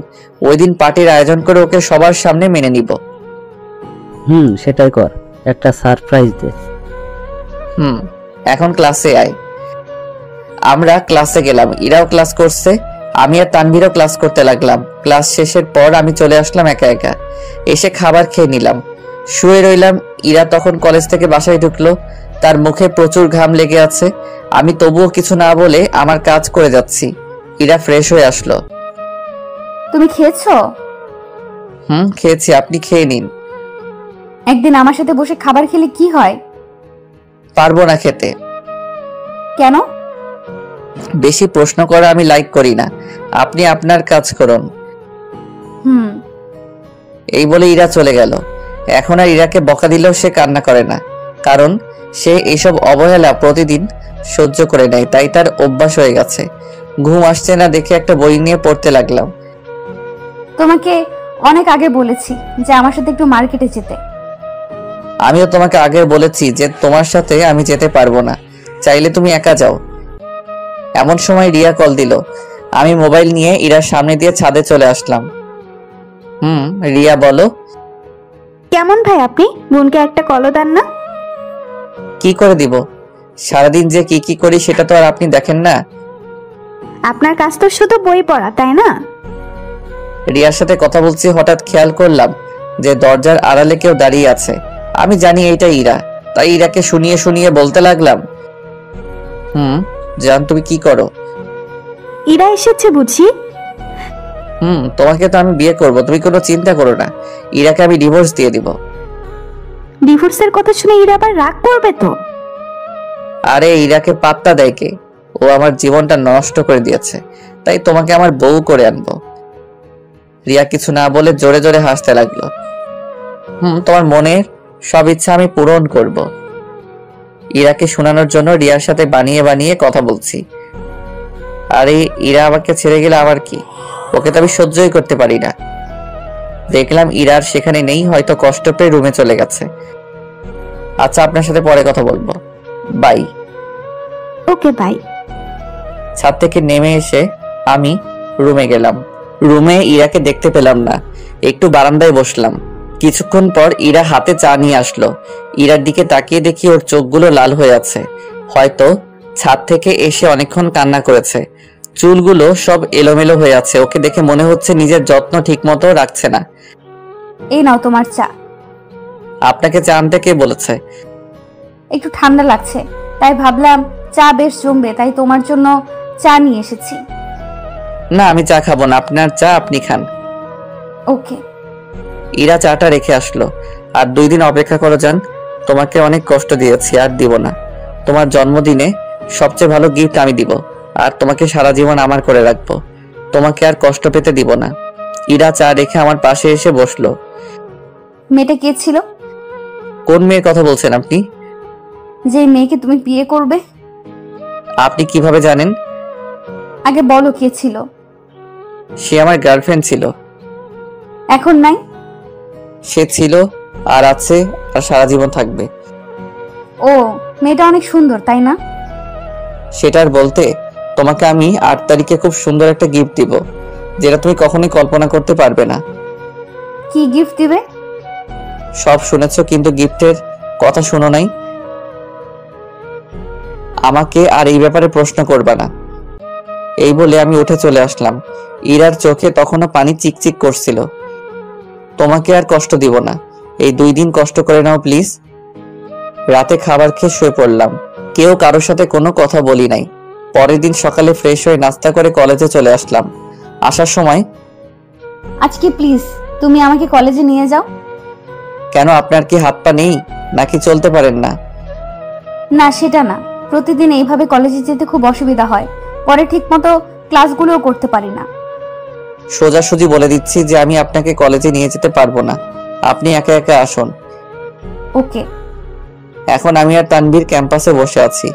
[SPEAKER 3] ওই দিন পার্টির আয়োজন করে ওকে সবার সামনে মেনে নিব।
[SPEAKER 7] সেটাই কর, একটা সারপ্রাইজ দে।
[SPEAKER 3] এখন ক্লাসে আয়। আমরা ক্লাসে গেলাম, ইরাও ক্লাস করছে, আমি আর তানভীরও ক্লাস করতে লাগলাম। ক্লাস শেষের পর আমি চলে আসলাম একা একা। এসে খাবার খেয়ে নিলাম, শুয়ে রইলাম। ইরা তখন কলেজ থেকে বাসায় ঢুকলো, তার মুখে প্রচুর ঘাম লেগে আছে। আমি তবুও কিছু না বলে আমার কাজ করে যাচ্ছি। ইরা ফ্রেশ হয়ে আসলো।
[SPEAKER 5] তুমি খেয়েছো?
[SPEAKER 3] খেয়েছি, আপনি খেয়ে নিন।
[SPEAKER 5] একদিন আমার সাথে বসে খাবার খেলে কি হয়?
[SPEAKER 3] পারবো না খেতে।
[SPEAKER 5] কেন?
[SPEAKER 3] বেশি প্রশ্ন করা আমি লাইক করি না, আপনি আপনার কাজ করুন। এই বলে ইরা চলে গেল। এখন আর ইরাকে বকা দিলেও সে কান্না করে না, কারণ সে এইসব অবহেলা প্রতিদিন সহ্য করে নেয়, তাই তার অভ্যাস হয়ে গেছে। ঘুম আসছে না দেখে একটা বই নিয়ে পড়তে লাগলাম।
[SPEAKER 5] তোমাকে অনেক আগে বলেছি যে আমার সাথে একটু মার্কেটে যেতে।
[SPEAKER 3] আমিও তোমাকে আগে বলেছি যে তোমার সাথে আমি যেতে পারবো না, চাইলে তুমি একা যাও। এমন সময় রিয়া কল দিল। আমি মোবাইল নিয়ে ইরার সামনে দিয়ে ছাদে চলে আসলাম। রিয়া বলো।
[SPEAKER 1] কেমন ভাই আপনি? বোনকে একটা কলও দেন না?
[SPEAKER 3] কি করে দিব? সারাদিন যে কি কি করি সেটা তো আর আপনি দেখেন না।
[SPEAKER 1] আপনার কাজ তো শুধু বই পড়া, তাই না?
[SPEAKER 3] রিয়ার সাথে কথা বলছি, হঠাৎ খেয়াল করলাম যে দরজার আড়ালে কেউ দাঁড়িয়ে আছে। আমি জানি এইটা ইরা, তাই ইরাকে শুনিয়ে শুনিয়ে বলতে লাগলাম, জান তুমি কি করো?
[SPEAKER 1] ইরা এসেছে বুঝি?
[SPEAKER 3] তোমাকে তো আমি বিয়ে করব, তুমি কোনো চিন্তা করো না। ইরাকে আমি ডিভোর্স দিয়ে দিব।
[SPEAKER 1] ডিভোর্সের কথা শুনে ইরা আবার রাগ করবে তো?
[SPEAKER 3] আরে ইরাকে পাত্তা দেয় কে? ও আমার জীবনটা নষ্ট করে দিয়েছে, তাই তোমাকে আমার বউ করে আনবো। রিয়া কিছু না বলে জোরে জোরে হাসতে লাগলো। তোমার মনের সব ইচ্ছা আমি পূরণ করব। ইরাকে শোনানোর জন্য রিয়ার সাথে বানিয়ে বানিয়ে কথা বলছি। আরে ইরা আমাকে ছেড়ে গেলে আবার কি? ওকে তো আমি সহ্যই করতে পারি না। দেখলাম ইরার সেখানে নেই, হয়তো কষ্ট পেয়ে রুমে চলে গেছে। আচ্ছা, আপনার সাথে পরে কথা বলবো, বাই।
[SPEAKER 1] Okay bye.
[SPEAKER 3] ছাদ থেকে নেমে এসে আমি রুমে গেলাম। রুমে ইরাকে দেখতে পেলাম না, একটু বারান্দায় বসলাম। কিছুক্ষণ পর ইরা হাতে চা নিয়ে আসলো। ইরার দিকে তাকিয়ে দেখি ওর চোখগুলো লাল হয়ে আছে, হয়তো ছাদ থেকে এসে অনেকক্ষণ কান্না করেছে। চুলগুলো সব এলোমেলো হয়ে আছে, ওকে দেখে মনে হচ্ছে নিজের যত্ন ঠিক মতো রাখছে না।
[SPEAKER 5] এই নাও তোমার চা।
[SPEAKER 3] আপনাকে চা আনতে কে বলেছে?
[SPEAKER 5] একটু ঠান্ডা লাগছে, তাই ভাবলাম চা বেশ জমবে, তাই তোমার জন্য চা নিয়ে এসেছি।
[SPEAKER 3] না, আমি চা খাবো না, আপনার চা আপনি খান।
[SPEAKER 5] ওকে।
[SPEAKER 3] ইরা চাটা রেখে আসলো। আর 2 দিন অপেক্ষা করো জান, তোমাকে অনেক কষ্ট দিয়েছি, আর দিব না। তোমার জন্মদিনে সবচেয়ে ভালো গিফট আমি দিব, আর তোমাকে সারা জীবন আমার করে রাখবো। তোমাকে আর কষ্ট পেতে দিব না। ইরা চা রেখে আমার পাশে এসে বসলো।
[SPEAKER 5] মেয়েটা কে ছিল?
[SPEAKER 3] কোন মেয়ের কথা বলছেন আপনি?
[SPEAKER 5] যে মেয়েকে তুমি বিয়ে করবে।
[SPEAKER 3] আপনি কিভাবে জানেন?
[SPEAKER 5] আগে বলো কে ছিল?
[SPEAKER 3] সে আমার গার্লফ্রেন্ড ছিল।
[SPEAKER 5] এখন নাই?
[SPEAKER 3] সে ছিল, আর আছে, আর সারা জীবন থাকবে।
[SPEAKER 5] ও, মেয়েটা অনেক সুন্দর তাই না?
[SPEAKER 3] সেটার বলতে, তোমাকে আমি 8 তারিখে খুব সুন্দর একটা গিফট দিব, যেটা তুমি কখনোই কল্পনা করতে পারবে না।
[SPEAKER 5] কি গিফট দিবে?
[SPEAKER 3] সব শুনেছো, কিন্তু গিফটের কথা শুনো নাই। আমাকে আর এই ব্যাপারে প্রশ্ন করবা না। এই বলে আমি উঠে চলে আসলাম। ইরার চোখে তখনও পানি চিকচিক করছিল। তোমাকে আর কষ্ট দিব না, এই 2 দিন কষ্ট করে নাও প্লিজ। রাতে খাবার খেয়ে শুয়ে পড়লাম, কেউ কারোর সাথে কোনো কথা বলি নাই। পরের দিন সকালে ফ্রেশ হয়ে নাস্তা করে কলেজে চলে আসলাম। আসার সময়,
[SPEAKER 5] আজকে প্লিজ তুমি আমাকে কলেজে নিয়ে যাও।
[SPEAKER 3] কেন, আপনার কি হাত পা নেই নাকি চলতে পারেন না?
[SPEAKER 5] না সেটা না, প্রতিদিন এইভাবে কলেজে যেতে খুব অসুবিধা হয়, পরে ঠিকমতো ক্লাসগুলোও করতে পারি না।
[SPEAKER 3] সোজাসুজি বলে দিচ্ছি যে আমি আপনাকে কলেজে নিয়ে যেতে পারবো না, আপনি একা একা আসুন।
[SPEAKER 5] ওকে।
[SPEAKER 3] এখন আমি আর তানভীর ক্যাম্পাসে বসে আছি।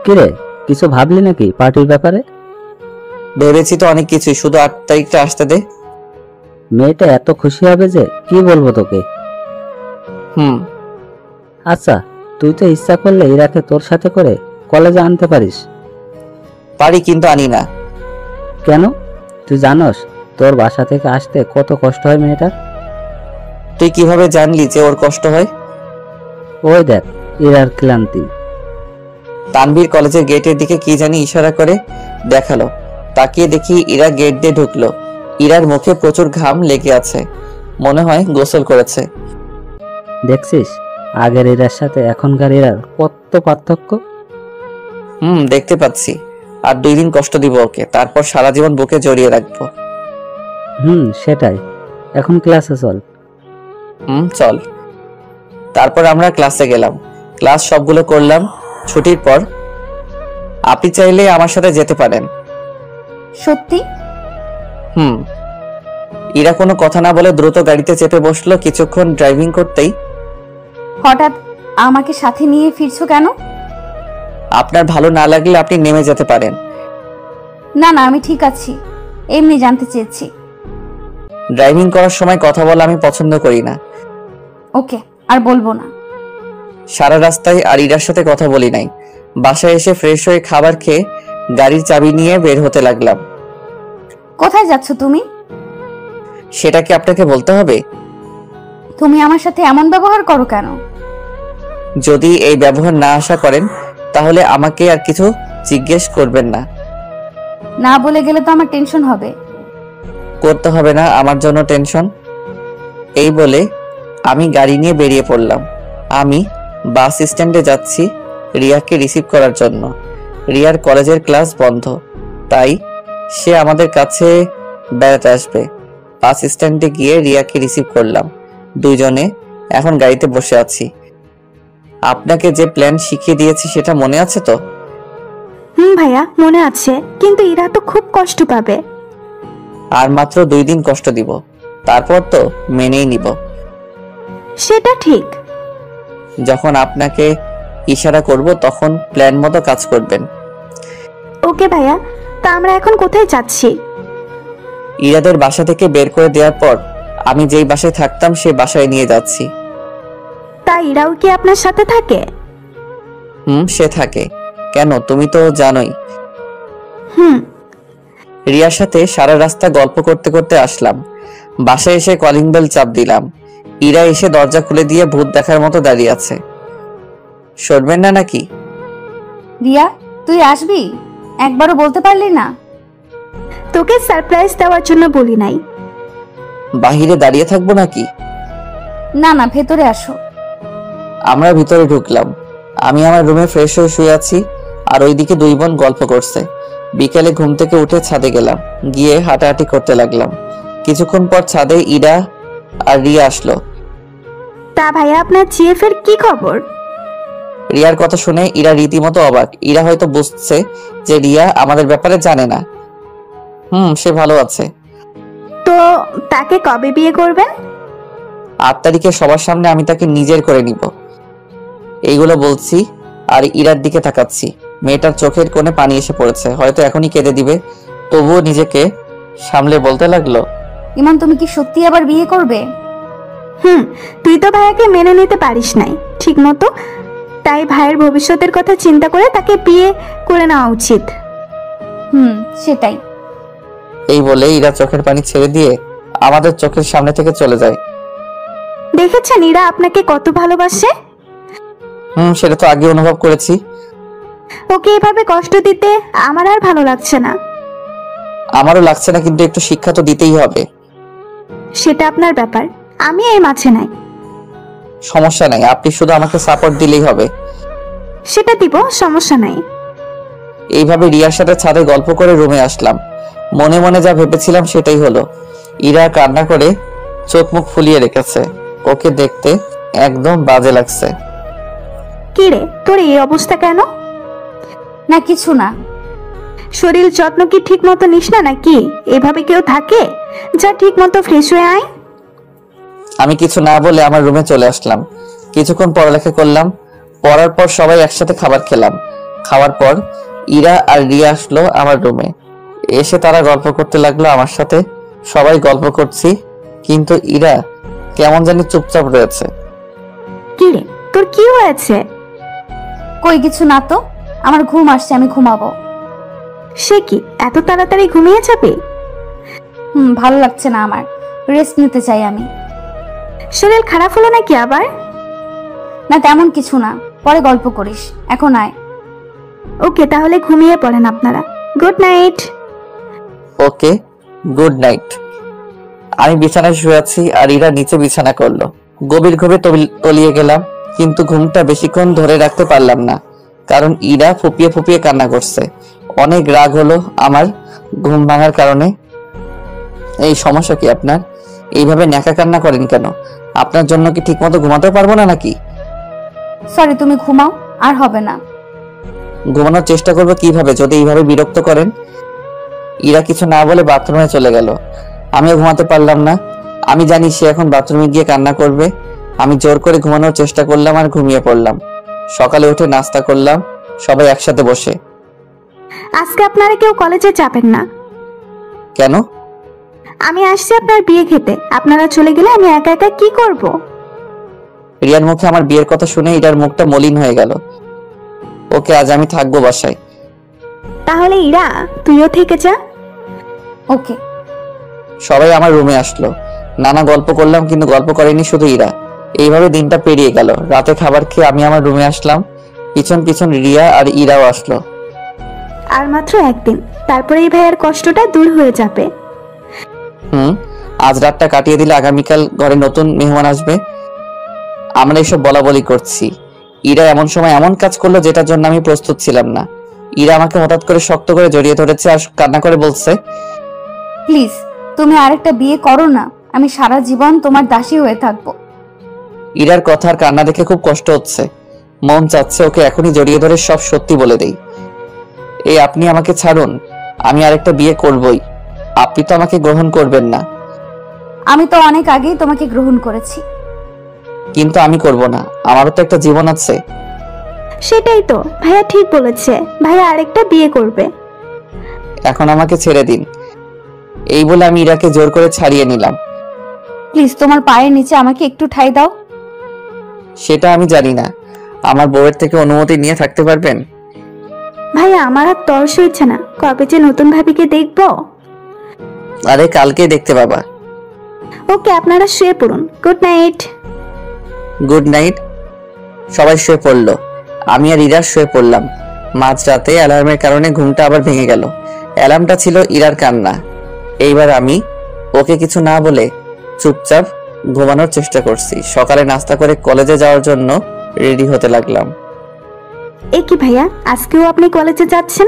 [SPEAKER 7] কিরে, কিছু ভাবলি নাকি পার্টির ব্যাপারে?
[SPEAKER 3] ভেবেছি তো অনেক কিছুই, শুধু 8 তারিখটা আসতে দে।
[SPEAKER 7] মেয়েটা এত খুশি হবে যে কি বলবো তোকে।
[SPEAKER 3] হুম।
[SPEAKER 7] আচ্ছা, তুই তো ইচ্ছা করলে ইরাকে তোর সাথে করে কলেজে আনতে পারিস।
[SPEAKER 3] পারি, কিন্তু আনি না।
[SPEAKER 7] কেন? তুই জানোস তোর বাসা থেকে আসতে কত কষ্ট হয় মেয়েটার?
[SPEAKER 3] তুই কিভাবে জানলি যে ওর কষ্ট হয়?
[SPEAKER 7] ওই দেখ ইরার ক্লান্তি।
[SPEAKER 3] তানভীর কলেজের গেটের দিকে কি জানি ইশারা করে দেখালো। তাকিয়ে দেখি ইরা গেট দিয়ে ঢুকলো। ইরার মুখে প্রচুর ঘাম লেগে আছে, মনে হয় গোসল করেছে।
[SPEAKER 7] দেখছিস আগের ইরার সাথে এখনকার ইরার কত পার্থক্য।
[SPEAKER 3] দেখতে পাচ্ছি। আর 2 দিন কষ্ট দিব ওকে, তারপর সারা জীবন বুকে জড়িয়ে রাখবো।
[SPEAKER 7] সেটাই। এখন ক্লাসে চল।
[SPEAKER 3] চল। তারপর আমরা ক্লাসে গেলাম, ক্লাস সবগুলো করলাম। ছুটির পর আপনি চাইলে আমার সাথে যেতে পারেন।
[SPEAKER 5] সত্যি?
[SPEAKER 3] ইরা কোনো কথা না বলে দ্রুত গাড়িতে চেপে বসলো। কিছুক্ষণ ড্রাইভিং করতেই,
[SPEAKER 5] হঠাৎ আমাকে সাথে নিয়ে ফিরছো কেন?
[SPEAKER 3] আপনার ভালো না লাগলে আপনি নেমে যেতে পারেন।
[SPEAKER 5] না না, আমি ঠিক আছি, এমনি জানতে চেয়েছি।
[SPEAKER 3] ড্রাইভিং করার সময় কথা বলা আমি পছন্দ করি না।
[SPEAKER 5] ওকে, আর বলবো না।
[SPEAKER 3] সারা রাস্তায় আর ইরার সাথে কথা বলি নাই। বাসায় এসে ফ্রেশ হয়ে খাবার খেয়ে গাড়ির চাবি নিয়ে বের হতে লাগলাম।
[SPEAKER 5] কোথায় যাচ্ছ তুমি?
[SPEAKER 3] সেটা কি আপনাকে বলতে হবে?
[SPEAKER 5] তুমি আমার সাথে এমন ব্যবহার করো কেন?
[SPEAKER 3] যদি এই ব্যবহার না আশা করেন তাহলে আমাকে আর কিছু জিজ্ঞেস করবেন না।
[SPEAKER 5] না বলে গেলে তো আমার টেনশন হবে।
[SPEAKER 3] করতে হবে না আমার জন্য টেনশন। এই বলে আমি গাড়ি নিয়ে বেরিয়ে পড়লাম। আমি বাস স্ট্যান্ডে যাচ্ছি রিয়াকে রিসিভ করার জন্য। রিয়ার কলেজের ক্লাস বন্ধ, তাই সে আমাদের কাছে বেড়াতে আসবে। বাস স্ট্যান্ডে গিয়ে রিয়াকে রিসিভ করলাম। দুইজনে এখন গাড়িতে বসে আছি। আপনাকে যে প্ল্যান শিখিয়ে দিয়েছি সেটা মনে আছে তো?
[SPEAKER 1] ভাইয়া মনে আছে, কিন্তু ইরা তো খুব কষ্ট পাবে।
[SPEAKER 3] আর মাত্র 2 দিন কষ্ট দিব, তারপর তো মেনেই নিব।
[SPEAKER 1] সেটা ঠিক।
[SPEAKER 3] যখন আপনাকে ইশারা করব তখন প্ল্যান মতো কাজ করবেন।
[SPEAKER 1] ওকে ভাইয়া, তা আমরা এখন কোথায় যাচ্ছি?
[SPEAKER 3] ইরাদের বাসা থেকে বের করে দেওয়ার পর আমি যেই বাসায় থাকতাম সেই বাসায় নিয়ে যাচ্ছি।
[SPEAKER 1] তা ইরাও কি আপনার সাথে থাকে?
[SPEAKER 3] সে থাকে। কেন, তুমি তো জানোই। রিয়ার সাথে সারা রাস্তা গল্প করতে করতে আসলাম। বাসায় এসে কলিং বেল চাপ দিলাম। ইরা এসে দরজা খুলে দিয়ে ভূত দেখার মতো দাঁড়িয়ে আছে। সরবেন না নাকি?
[SPEAKER 5] রিয়া, তুই আসবি? একবারও বলতে পারলি না?
[SPEAKER 1] তোকে সারপ্রাইজ দেওয়ার জন্য বলি নাই।
[SPEAKER 3] বাহিরে দাঁড়িয়ে থাকবো নাকি?
[SPEAKER 5] না না, ভেতরে আসো।
[SPEAKER 3] আমরা ভিতরে ঢুকলাম। আমি আমার রুমে ফ্রেশ হয়ে শুয়ে আছি, আর ওইদিকে 2 বোন গল্প করছে। বিকেলে ঘুম থেকে উঠে ছাদে গেলাম, গিয়ে হাঁটাহাঁটি করতে লাগলাম। কিছুক্ষণ পর ছাদে ইরা আর রিয়া আসলো।
[SPEAKER 1] তা ভাইয়া আপনার জিএফ এর কি খবর?
[SPEAKER 3] রিয়ার কথা শুনে ইরা রীতিমতো অবাক। ইরা হয়তো বুঝছে যে রিয়া আমাদের ব্যাপারে জানে না। সে ভালো আছে।
[SPEAKER 1] তো তাকে কবে বিয়ে করবেন?
[SPEAKER 3] 8 তারিখে সবার সামনে আমি তাকে নিজের করে নিব। এইগুলো বলছি আর ইরার দিকে তাকাচ্ছি। মেয়েটার চোখের কোণে পানি এসে পড়েছে, হয়তো এখনই কেঁদে দিবে। তবুও নিজেকে সামলে বলতে লাগলো,
[SPEAKER 5] ইমান, তুমি কি সত্যি আবার বিয়ে করবে?
[SPEAKER 1] তুই তো ভাইয়াকে মেনে নিতে পারিস নাই ঠিক মতো, তাই ভাইয়ের ভবিষ্যতের কথা চিন্তা করে তাকে বিয়ে করে নেওয়া উচিত।
[SPEAKER 5] সেটাই।
[SPEAKER 3] এই বলে ইরা চোখের পানি ছেড়ে দিয়ে আমাদের চোখের সামনে থেকে চলে যায়।
[SPEAKER 1] দেখেছেন ইরা আপনাকে কত ভালোবাসে?
[SPEAKER 3] সেটা তো আগে অনুভব করেছি।
[SPEAKER 1] ওকে এভাবে কষ্ট দিতে আমার আর ভালো লাগছে না।
[SPEAKER 3] আমারও লাগছে না, কিন্তু একটু শিক্ষা তো দিতেই হবে।
[SPEAKER 1] সেটা আপনার ব্যাপার, আমি এই মাঝে নাই।
[SPEAKER 3] সমস্যা নাই, আপনি শুধু আমাকে সাপোর্ট দিলেই হবে।
[SPEAKER 1] সেটা দিব, সমস্যা নাই।
[SPEAKER 3] এইভাবে রিয়ার সাথে ছাদে গল্প করে রুমে আসলাম। মনে মনে যা ভেবেছিলাম সেটাই হলো। ইরা কান্না করে চোখ মুখ ফুলিয়ে রেখেছে। ওকে দেখতে একদম বাজে লাগছে।
[SPEAKER 1] কি রে, তোর এই অবস্থা কেন?
[SPEAKER 5] না কিছু না।
[SPEAKER 1] শরীর যত্ন কি ঠিক মতো নিস না নাকি? এভাবে কেউ থাকে? যা ঠিক মতো ফ্রেশ হয়ে আয়।
[SPEAKER 3] আমি কিছু না বলে আমার রুমে চলে আসলাম। কিছুক্ষণ পড়ালেখা করলাম। পড়ার পর সবাই একসাথে খাবার খেলাম। খাওয়ার পর ইরা আর রিয়া আসলো আমার রুমে। এসে তারা গল্প করতে লাগলো আমার সাথে। সবাই গল্প করছি কিন্তু ইরা কেমন জানি চুপচাপ রয়েছে।
[SPEAKER 1] কি রে, তোর কি হয়েছে?
[SPEAKER 5] কই কিছু না তো, আমার ঘুম আসছে, আমি ঘুমাবো।
[SPEAKER 1] সে কি, এত তাড়াতাড়ি ঘুমিয়ে যাবে?
[SPEAKER 5] ভালো লাগছে না আমার, রেস্ট নিতে চাই আমি।
[SPEAKER 1] শরীর খারাপ হলো নাকি আবার?
[SPEAKER 5] না তেমন কিছু না, পরে গল্প করিস, এখন আয়।
[SPEAKER 1] ওকে, তাহলে ঘুমিয়ে পড়েন আপনারা। Good night.
[SPEAKER 3] Okay, good night. আমি বিছানায় শুয়ে আছি আর ইরা নিচে বিছানা করলো। গভীর ঘুমে তলিয়ে গেলাম, কিন্তু ঘুমটা বেশিক্ষণ ধরে রাখতে পারলাম না, কারণ ইরা ফুপিয়ে ফুপিয়ে কান্না করছে। অনেক রাগ হলো আমার ঘুম ভাঙার কারণে। এই সমস্যা কি আপনার? এইভাবে ন্যাকা কান্না করেন কেন? আপনার জন্য কি ঠিক মতো ঘুমাতে পারবো না নাকি?
[SPEAKER 5] সরি, তুমি ঘুমাও, আর হবে না।
[SPEAKER 3] ঘুমানোর চেষ্টা করবো কিভাবে যদি এইভাবে বিরক্ত করেন? ইরা কিছু না বলে বাথরুমে চলে গেল। আমিও ঘুমাতে পারলাম না। আমি জানি সে এখন বাথরুমে গিয়ে কান্না করবে। আমি জোর করে ঘুমানোর চেষ্টা করলাম আর ঘুমিয়ে পড়লাম। সকালে উঠে নাস্তা করলাম সবাই একসাথে বসে।
[SPEAKER 1] আজকে আপনারা কেউ কলেজে যাবেন না।
[SPEAKER 3] কেন?
[SPEAKER 1] আমি আসছি আপনার বিয়ে খেতে, আপনারা চলে গেলে আমি একা একা কি করব?
[SPEAKER 3] রিয়ার মুখে আমার বিয়ের কথা শুনে ইরার মুখটা মলিন হয়ে গেল। ওকে, আজ আমি থাকবো বাসায়।
[SPEAKER 1] তাহলে ইরা, তুইও থেকে যা।
[SPEAKER 5] ওকে।
[SPEAKER 3] সবাই আমার রুমে আসলো। নানা গল্প করলাম, কিন্তু গল্প করেনি শুধু ইরা। এইভাবে দিনটা পেরিয়ে গেল। রাতে খাবার খেয়ে আমি আমার রুমে আসলাম। পিছন পিছন রিয়া আর ইরাও আসলো।
[SPEAKER 1] আর মাত্র একদিন, তারপরে এই ভাইয়ের কষ্টটা দূর হয়ে যাবে।
[SPEAKER 3] আজ রাতটা কাটিয়ে দিলে আগামীকাল ঘরে নতুন মেহমান আসবে। আমরা এসব বলা বলি করছি। ইরা এমন সময় এমন কাজ করলো যেটার জন্য আমি প্রস্তুত ছিলাম না। ইরা আমাকে হঠাৎ করে শক্ত করে জড়িয়ে ধরেছে আর কান্না করে বলছে,
[SPEAKER 5] প্লিজ তুমি আরেকটা বিয়ে করো না, আমি সারা জীবন তোমার দাসী হয়ে থাকবো।
[SPEAKER 3] ইরার কথা আর কান্না দেখে খুব কষ্ট হচ্ছে। মন চাচ্ছে ওকে এখনই জড়িয়ে ধরে সব সত্যি বলে দেই। এই আপনি আমাকে ছাড়ুন, আমি আরেকটা বিয়ে করবই। আপনি তো আমাকে গ্রহণ করবেন না।
[SPEAKER 5] আমি তো অনেক আগেই তোমাকে গ্রহণ করেছি।
[SPEAKER 3] কিন্তু আমি করব না, আমারও তো একটা জীবন আছে।
[SPEAKER 1] সেটাই তো, ভাইয়া ঠিক বলেছে, ভাইয়া আরেকটা বিয়ে করবে।
[SPEAKER 3] এখন আমাকে ছেড়ে দিন। এই বলে আমি ইরাকে জোর করে ছাড়িয়ে নিলাম।
[SPEAKER 5] প্লিজ তোমার পায়ের নিচে আমাকে একটু ঠাঁই দাও।
[SPEAKER 3] সেটা আমি জানি না। আমার বউয়ের থেকে অনুমতি নিয়ে থাকতে পারবেন?
[SPEAKER 1] ভাইয়া, আমার আর তর্স হচ্ছে না, কবে যে নতুন ভাবিকে দেখবো।
[SPEAKER 3] আরে কালকে দেখতে পাবা।
[SPEAKER 1] ওকে, আপনারা শুয়ে পড়ুন। Good night.
[SPEAKER 3] Good night. সবাই শুয়ে পড়লো। আমি আর ইরা শুয়ে পড়লাম। মাঝরাতে অ্যালার্মের কারণে ঘুমটা আবার ভেঙে গেল। অ্যালার্মটা ছিল ইরার কান্না। এইবার আমি ওকে কিছু না বলে চুপচাপ ঘুমানোর চেষ্টা করছি। সকালে নাস্তা করে কলেজে যাওয়ার জন্য রেডি হতে লাগলাম।
[SPEAKER 1] এ কি ভাইয়া, আজকেও আপনি কলেজে যাচ্ছেন?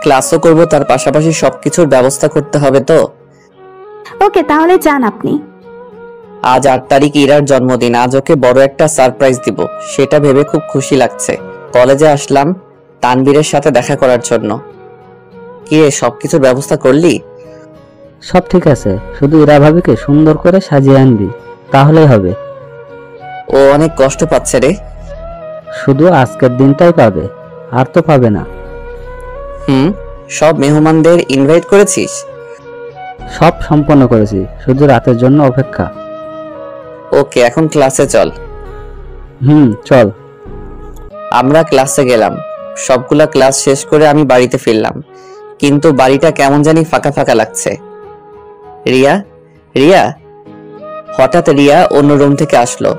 [SPEAKER 3] ক্লাসও করব, তার পাশাপাশি সবকিছুর ব্যবস্থা করতে হবে তো।
[SPEAKER 1] ওকে, তাহলে যান আপনি।
[SPEAKER 3] আজ 8 তারিখ ইরার জন্মদিন। আজ ওকে বড় একটা সারপ্রাইজ দিব, সেটা ভেবে খুব খুশি লাগছে। কলেজে আসলাম তানবীরের সাথে দেখা করার জন্য। কি রে, সবকিছুর ব্যবস্থা করলি?
[SPEAKER 7] সব ঠিক আছে, শুধু ইরা ভাবিকে সুন্দর করে সাজিয়ে আনবি, তাহলেই হবে।
[SPEAKER 3] ও অনেক কষ্ট পাচ্ছে রে।
[SPEAKER 7] শুধু আজকের দিনটাই পাবে, আর তো পাবে না।
[SPEAKER 3] সব মেহমানদের ইনভাইট করেছিস?
[SPEAKER 7] সব সম্পন্ন করেছি, শুধু রাতের জন্য অপেক্ষা।
[SPEAKER 3] ওকে, এখন ক্লাসে চল।
[SPEAKER 7] চল।
[SPEAKER 3] আমরা ক্লাসে গেলাম। সবগুলা ক্লাস শেষ করে আমি বাড়িতে ফিরলাম, কিন্তু বাড়িটা কেমন জানি ফাঁকা ফাঁকা লাগছে। রিয়া, রিয়া। হঠাৎ রিয়া অন্য রুম থেকে আসলো।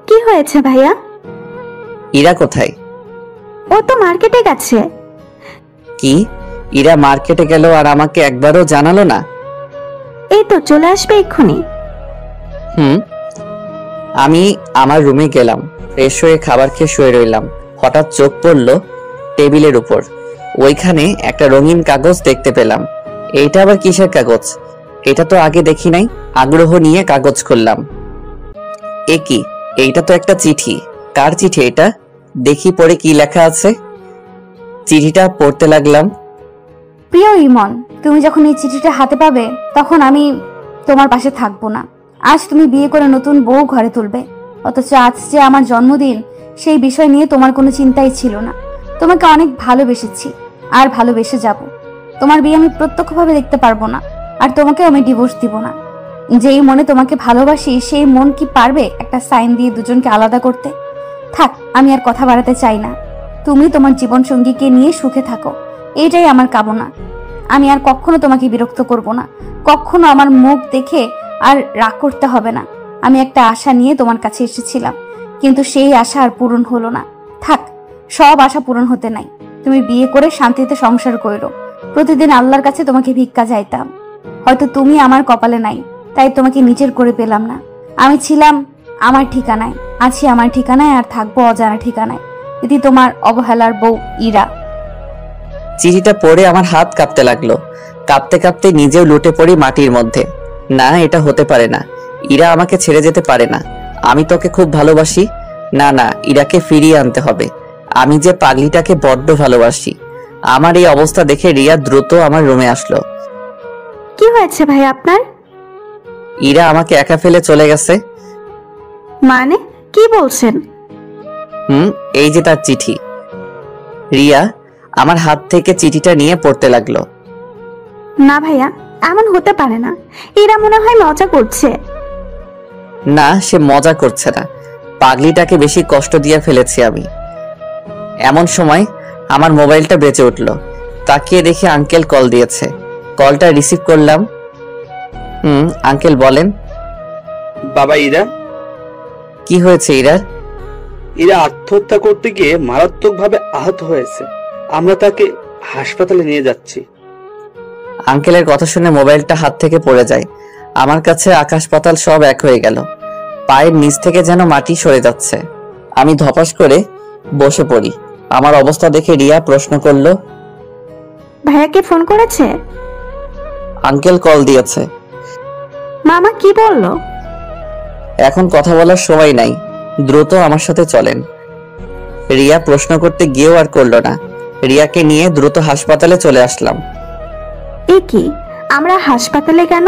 [SPEAKER 1] কি হয়েছে ভাইয়া?
[SPEAKER 3] ইরা কোথায়?
[SPEAKER 1] ও তো মার্কেটে গেছে।
[SPEAKER 3] কি, ইরা মার্কেটে গেল আর আমাকে একবারও জানালো না?
[SPEAKER 1] এই তো চলে আসবে এক্ষুনি।
[SPEAKER 3] আমি আমার রুমে গেলাম, ফ্রেশ হয়ে খাবার খেয়ে শুয়ে রইলাম। হঠাৎ চোখ পড়লো টেবিলের উপর। ওইখানে একটা রঙিন কাগজ দেখতে পেলাম। এইটা আবার কিসের কাগজ? এটা তো আগে দেখি নাই। আগ্রহ নিয়ে কাগজ খুললাম। এ কি, এইটা তো একটা চিঠি। কার চিঠি এটা? দেখি পড়ে কি লেখা আছে। চিঠিটা পড়তে লাগলাম।
[SPEAKER 5] প্রিয় ইমন, তুমি যখন এই চিঠিটা হাতে পাবে তখন আমি তোমার পাশে থাকবো না। আজ তুমি বিয়ে করে নতুন বউ ঘরে তুলবে, অথচ আজ যে আমার জন্মদিন, সেই বিষয় নিয়ে তোমার কোনো চিন্তাই ছিল না। তোমাকে অনেক ভালোবেসেছি আর ভালোবেসে যাব। তোমার বিয়ে আমি প্রত্যক্ষভাবে দেখতে পারবো না, আর তোমাকেও আমি ডিভোর্স দিব না। যেই মনে তোমাকে ভালোবাসি সেই মন কি পারবে একটা সাইন দিয়ে দুজনকে আলাদা করতে? থাক, আমি আর কথা বাড়াতে চাই না। তুমি তোমার জীবন সঙ্গীকে নিয়ে সুখে থাকো, এটাই আমার কামনা। আমি আর কখনো তোমাকে বিরক্ত করব না, কখনো আমার মুখ দেখে আর রাগ করতে হবে না। আমি একটা আশা নিয়ে তোমার কাছে এসেছিলাম, কিন্তু সেই আশা আর পূরণ হলো না। থাক, সব আশা পূরণ হতে নাই। তুমি বিয়ে করে শান্তিতে সংসার করো। প্রতিদিন আল্লাহর কাছে তোমাকে ভিক্ষা চাইতাম। হয়তো তুমি আমার কপালে নাই, তাই তোমাকে নিজের করে পেলাম না। আমি ছিলাম আমার ঠিকানায়, আছি আমার ঠিকানায়, আর থাকবো অজানা ঠিকানায়। এটি তোমার অবহেলার বউ ইরা।
[SPEAKER 3] চিঠিটা পড়ে আমার হাত কাঁপতে লাগলো। কাঁপতে কাঁপতে নিজেও লুটে পড়ি মাটির মধ্যে। না, এটা হতে পারে না। ইরা আমাকে ছেড়ে যেতে পারে না। আমি তোকে খুব ভালোবাসি। না না, ইরাকে ফিরিয়ে আনতে হবে। আমি যে পাগলিটাকে বড্ড ভালোবাসি। আমার এই অবস্থা দেখে রিয়া দ্রুত আমার রুমে আসলো।
[SPEAKER 1] কি হয়েছে ভাই আপনার?
[SPEAKER 3] ইরা আমাকে একা ফেলে চলে গেছে।
[SPEAKER 1] মানে কি বলছেন?
[SPEAKER 3] এই যে তার চিঠি। রিয়া আমার হাত থেকে চিঠিটা নিয়ে পড়তে লাগলো।
[SPEAKER 1] না ভাইয়া, এমন হতে পারে না। এরা মনে হয় মজা করছে।
[SPEAKER 3] না, সে মজা করছে না। পাগলিটাকে বেশি কষ্ট দিয়ে ফেলেছি আমি। এমন সময় আমার মোবাইলটা বেজে উঠল। তাকিয়ে দেখি আঙ্কেল কল দিয়েছে। কলটা রিসিভ করলাম। আঙ্কেল বলেন।
[SPEAKER 4] বাবা, ইরা।
[SPEAKER 3] কি হয়েছে ইরার?
[SPEAKER 4] ইরা আত্মহত্যা করতে গিয়ে মারাত্মকভাবে আহত হয়েছে। আমরা তাকে হাসপাতালে নিয়ে যাচ্ছি।
[SPEAKER 3] আঙ্কেলের কথা শুনে মোবাইলটা হাত থেকে পড়ে যায়। আমার কাছে আকাশ পাতাল সব এক হয়ে গেল। পায়ের নিচ থেকে যেন মাটি সরে যাচ্ছে। আমি ধপাস করে বসে পড়ি। আমার অবস্থা দেখে রিয়া প্রশ্ন করলো,
[SPEAKER 1] ভাইয়াকে ফোন করেছে?
[SPEAKER 3] আঙ্কেল কল দিয়েছে।
[SPEAKER 1] মামা কি বললো?
[SPEAKER 3] এখন কথা বলার সময় নাই, দ্রুত আমার সাথে চলেন। রিয়া প্রশ্ন করতে গিয়েও আর করলো না। রিয়াকে নিয়ে দ্রুত হাসপাতালে চলে আসলাম।
[SPEAKER 1] এ কি, আমরা হাসপাতালে কেন?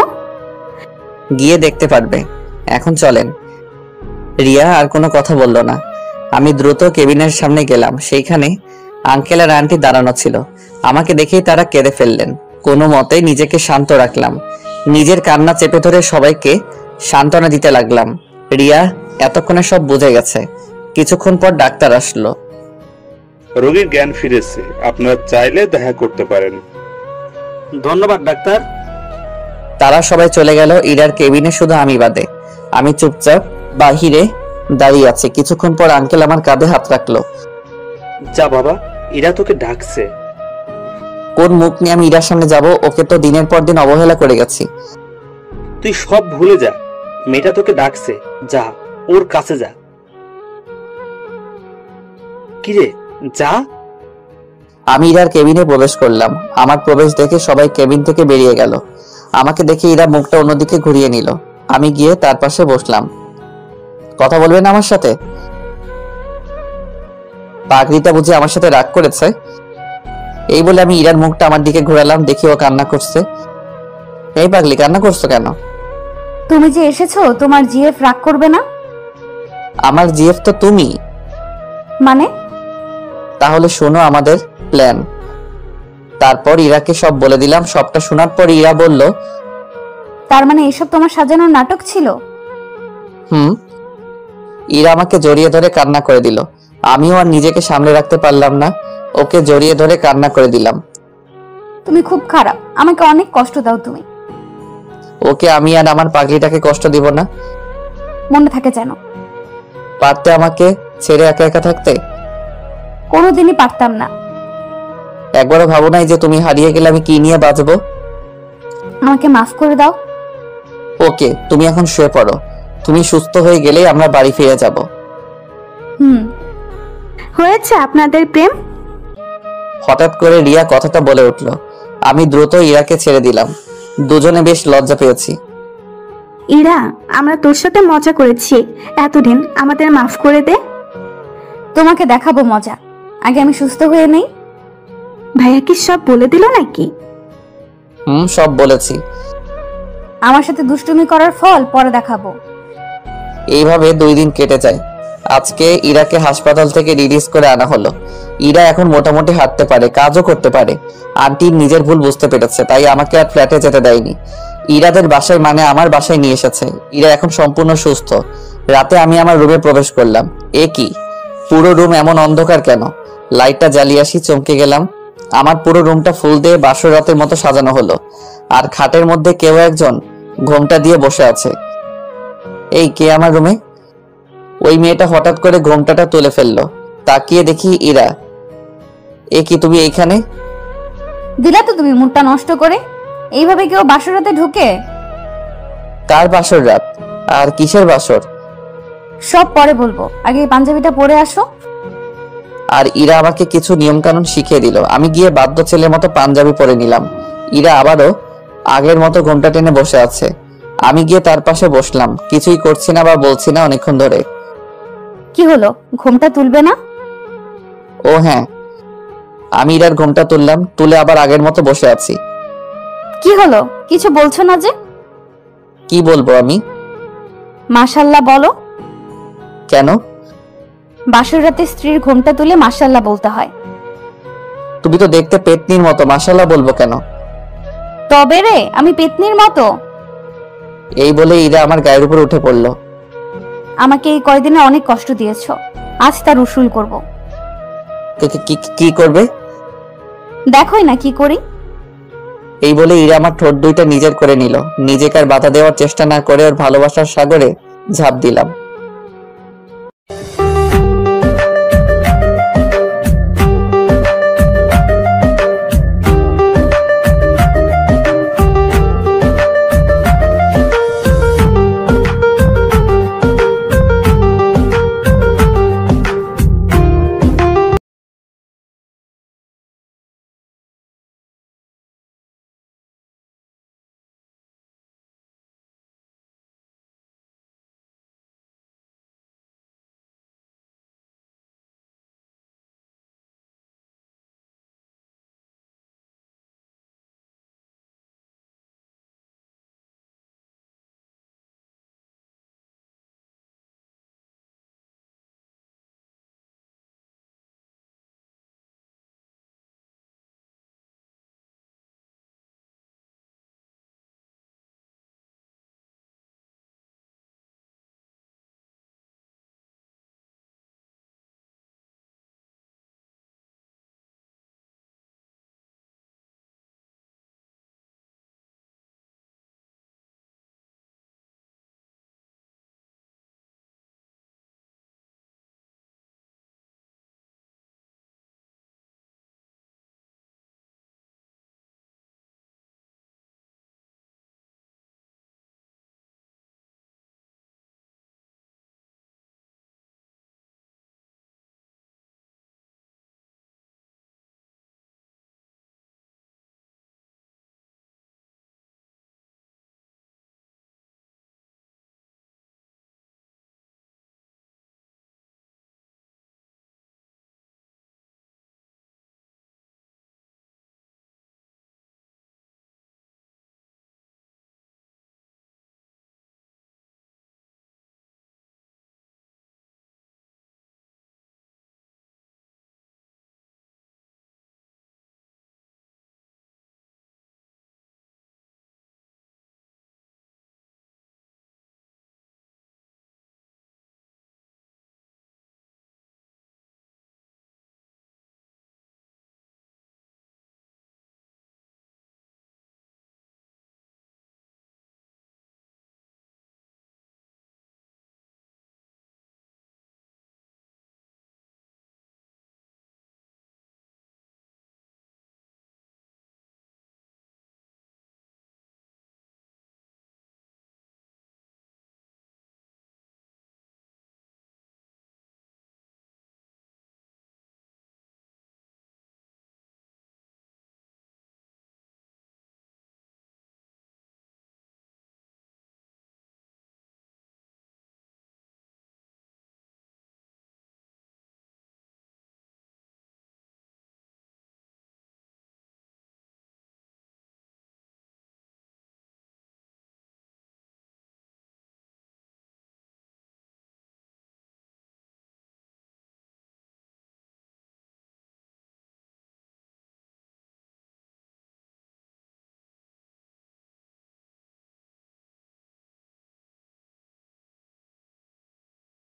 [SPEAKER 3] গিয়ে দেখতে পারবে। এখন চলেন। রিয়া আর কোনো কথা বলল না। আমি দ্রুত কেবিনের সামনে গেলাম। সেইখানে আঙ্কেল আর আন্টি দাঁড়ানো ছিল। আমাকে দেখেই তারা কেঁদে ফেললেন। কোনো মতে নিজেকে শান্ত রাখলাম। নিজের কান্না চেপে ধরে সবাইকে সান্ত্বনা দিতে লাগলাম। রিয়া এতক্ষণে সব বুঝে গেছে। কিছুক্ষণ পর ডাক্তার আসলো।
[SPEAKER 9] রোগীর জ্ঞান ফিরেছে, আপনারা চাইলে দেখা করতে পারেন।
[SPEAKER 4] ধন্যবাদ ডাক্তার।
[SPEAKER 3] তারা সবাই চলে গেল। ইরার কেবিনে শুধু আমি বাদে। আমি চুপচাপ বাহিরে দাঁড়িয়ে আছি। কিছুক্ষণ পর আঙ্কেল আমার কাঁধে হাত রাখলো।
[SPEAKER 4] যা বাবা, ইরা তোকে ডাকছে।
[SPEAKER 3] কোন মুখ নিয়ে আমি ইরার সামনে যাব? ওকে তো দিনের পর দিন অবহেলা করে গেছি।
[SPEAKER 4] তুই সব ভুলে যা। মেয়েটা তোকে ডাকছে, যা ওর কাছে যা। কিরে, যা।
[SPEAKER 3] আমি ইরার কেবিনে প্রবেশ করলাম। আমার প্রবেশ দেখে সবাই কেবিন থেকে বেরিয়ে গেল। আমাকে দেখে ইরা মুখটা অন্যদিকে ঘুরিয়ে নিল। আমি গিয়ে তার পাশে বসলাম। কথা বলবেন আমার সাথে? পাগড়িটা বুঝে আমার সাথে রাগ করেছে? এই বলে আমি ইরার মুখটা আমার দিকে ঘোরালাম। দেখি ও কান্না করছে। এই পাগলি, কান্না করছো কেন?
[SPEAKER 5] তুমি যে এসেছো, তোমার জিএফ রাগ করবে না?
[SPEAKER 3] আমার জিএফ তো তুমি।
[SPEAKER 5] মানে?
[SPEAKER 3] তাহলে শোনো আমাদের প্ল্যান। তারপর ইরাকে সব বলে দিলাম। সবটা শোনার পর ইরা বলল,
[SPEAKER 5] তার মানে এসব তোমার সাজানোর নাটক ছিল?
[SPEAKER 3] ইরা আমাকে জড়িয়ে ধরে কান্না করে দিল। আমিও আর নিজেকে সামলে রাখতে পারলাম না। ওকে জড়িয়ে ধরে কান্না করে দিলাম।
[SPEAKER 5] তুমি খুব খারাপ, আমাকে অনেক কষ্ট দাও তুমি।
[SPEAKER 3] ওকে আমি আর আমার পাগলিটাকে কষ্ট দিব না।
[SPEAKER 5] মনে থাকে যেন।
[SPEAKER 3] পারতে আমাকে ছেড়ে একা একা থাকতে?
[SPEAKER 5] কোনোদিনই পারতাম না।
[SPEAKER 3] একবারও ভাবো নাই যে তুমি হারিয়ে গেলে আমি কি নিয়ে বাঁচবো?
[SPEAKER 5] আমাকে মাফ করে দাও।
[SPEAKER 3] ওকে, তুমি এখন শুয়ে পড়ো। তুমি সুস্থ হয়ে গেলেই আমরা বাড়ি ফিরে যাব।
[SPEAKER 1] হয়েছে আপনাদের প্রেম?
[SPEAKER 3] হঠাৎ করে রিয়া কথাটা বলে উঠল। আমি দ্রুত ইরাকে ছেড়ে দিলাম। দুজনে বেশ লজ্জা পেয়েছি।
[SPEAKER 1] ইরা, আমরা তোর সাথে মজা করেছি এতদিন, আমাদের মাফ করে দে।
[SPEAKER 5] তোমাকে দেখাবো মজা, আগে আমি সুস্থ হয়ে নেই।
[SPEAKER 1] ভাইয়া কি সব বলে দিল নাকি?
[SPEAKER 3] সব বলেছি।
[SPEAKER 5] আমার সাথে দুষ্টুমি করার ফল পরে দেখাবো।
[SPEAKER 3] এইভাবে 2 দিন কেটে যায়। আজকে ইরাকে হাসপাতাল থেকে রিলিজ করে আনা হলো। ইরা এখন মোটামুটি হাঁটতে পারে, কাজও করতে পারে। আন্টি নিজের ভুল বুঝতে পেরেছে, তাই আমাকে আর ফ্ল্যাটে যেতে দেয়নি। ইরাদের বাসায় মানে আমার বাসায় নিয়ে এসেছে। ইরা এখন সম্পূর্ণ সুস্থ। রাতে আমি আমার রুমে প্রবেশ করলাম। এ কি, পুরো রুম এমন অন্ধকার কেন? লাইটটা জ্বালিয়ে আসি, চমকে গেলাম। আমার পুরো রুমটা ফুল দিয়ে বাসর রাতের মতো সাজানো হলো, আর খাটের মধ্যে কেউ একজন ঘোমটা দিয়ে বসে আছে। এই কে আমার রুমে? ওই মেয়েটা হঠাৎ করে ঘোমটাটা তুলে ফেললো। তাকিয়ে দেখি ইরা। এ কি, তুমি এইখানে?
[SPEAKER 5] দিলা তো তুমি মুডটা নষ্ট করে। এইভাবে কেউ বাসরাতে ঢুকে?
[SPEAKER 3] কার বাসর রাত আর কিসের বাসর?
[SPEAKER 5] সব পরে বলবো, আগে এই পাঞ্জাবিটা পরে আসো।
[SPEAKER 3] আর ইরা আমাকে কিছু নিয়ম কানুন শিখিয়ে দিল। আমি গিয়ে বাধ্য ছেলের মতো পাঞ্জাবি পরে নিলাম। ইরা আবারও আগের মতো ঘোমটা টেনে বসে আছে। আমি গিয়ে তার পাশে বসলাম। কিছুই করছি না বা বলছি না অনেকক্ষণ ধরে।
[SPEAKER 5] কি হলো, ঘুমটা তুলবে না?
[SPEAKER 3] ও হ্যাঁ, আমি ইরার ঘোমটা তুললাম, তুলে আবার আগের মতো বসে আছি।
[SPEAKER 5] কি হলো, কিছু বলছো না যে?
[SPEAKER 3] কি বলবো আমি?
[SPEAKER 5] মাশাল্লাহ বলো।
[SPEAKER 3] কেন?
[SPEAKER 5] বাসর রাতে স্ত্রীর ঘোমটা তুলে মাশাল্লাহ বলতে হয়।
[SPEAKER 3] তুমি তো দেখতে পেতনির মতো, মাশাআল্লাহ বলবো কেন?
[SPEAKER 5] তবে রে, আমি পেতনির মতো?
[SPEAKER 3] এই বলে ইরা আমার গায়ের উপর উঠে পড়লো।
[SPEAKER 5] আমাকে এই কয়দিনে অনেক কষ্ট দিয়েছো, আজ তার উসুল করব।
[SPEAKER 3] কি করবে?
[SPEAKER 5] দেখোই না কি করি।
[SPEAKER 3] এই বলে ইরা আমার ঠোঁট দুইটা নিজের করে নিল। নিজেকে আর বাধা দেওয়ার চেষ্টা না করে ওর ভালোবাসার সাগরে ঝাঁপ দিলাম।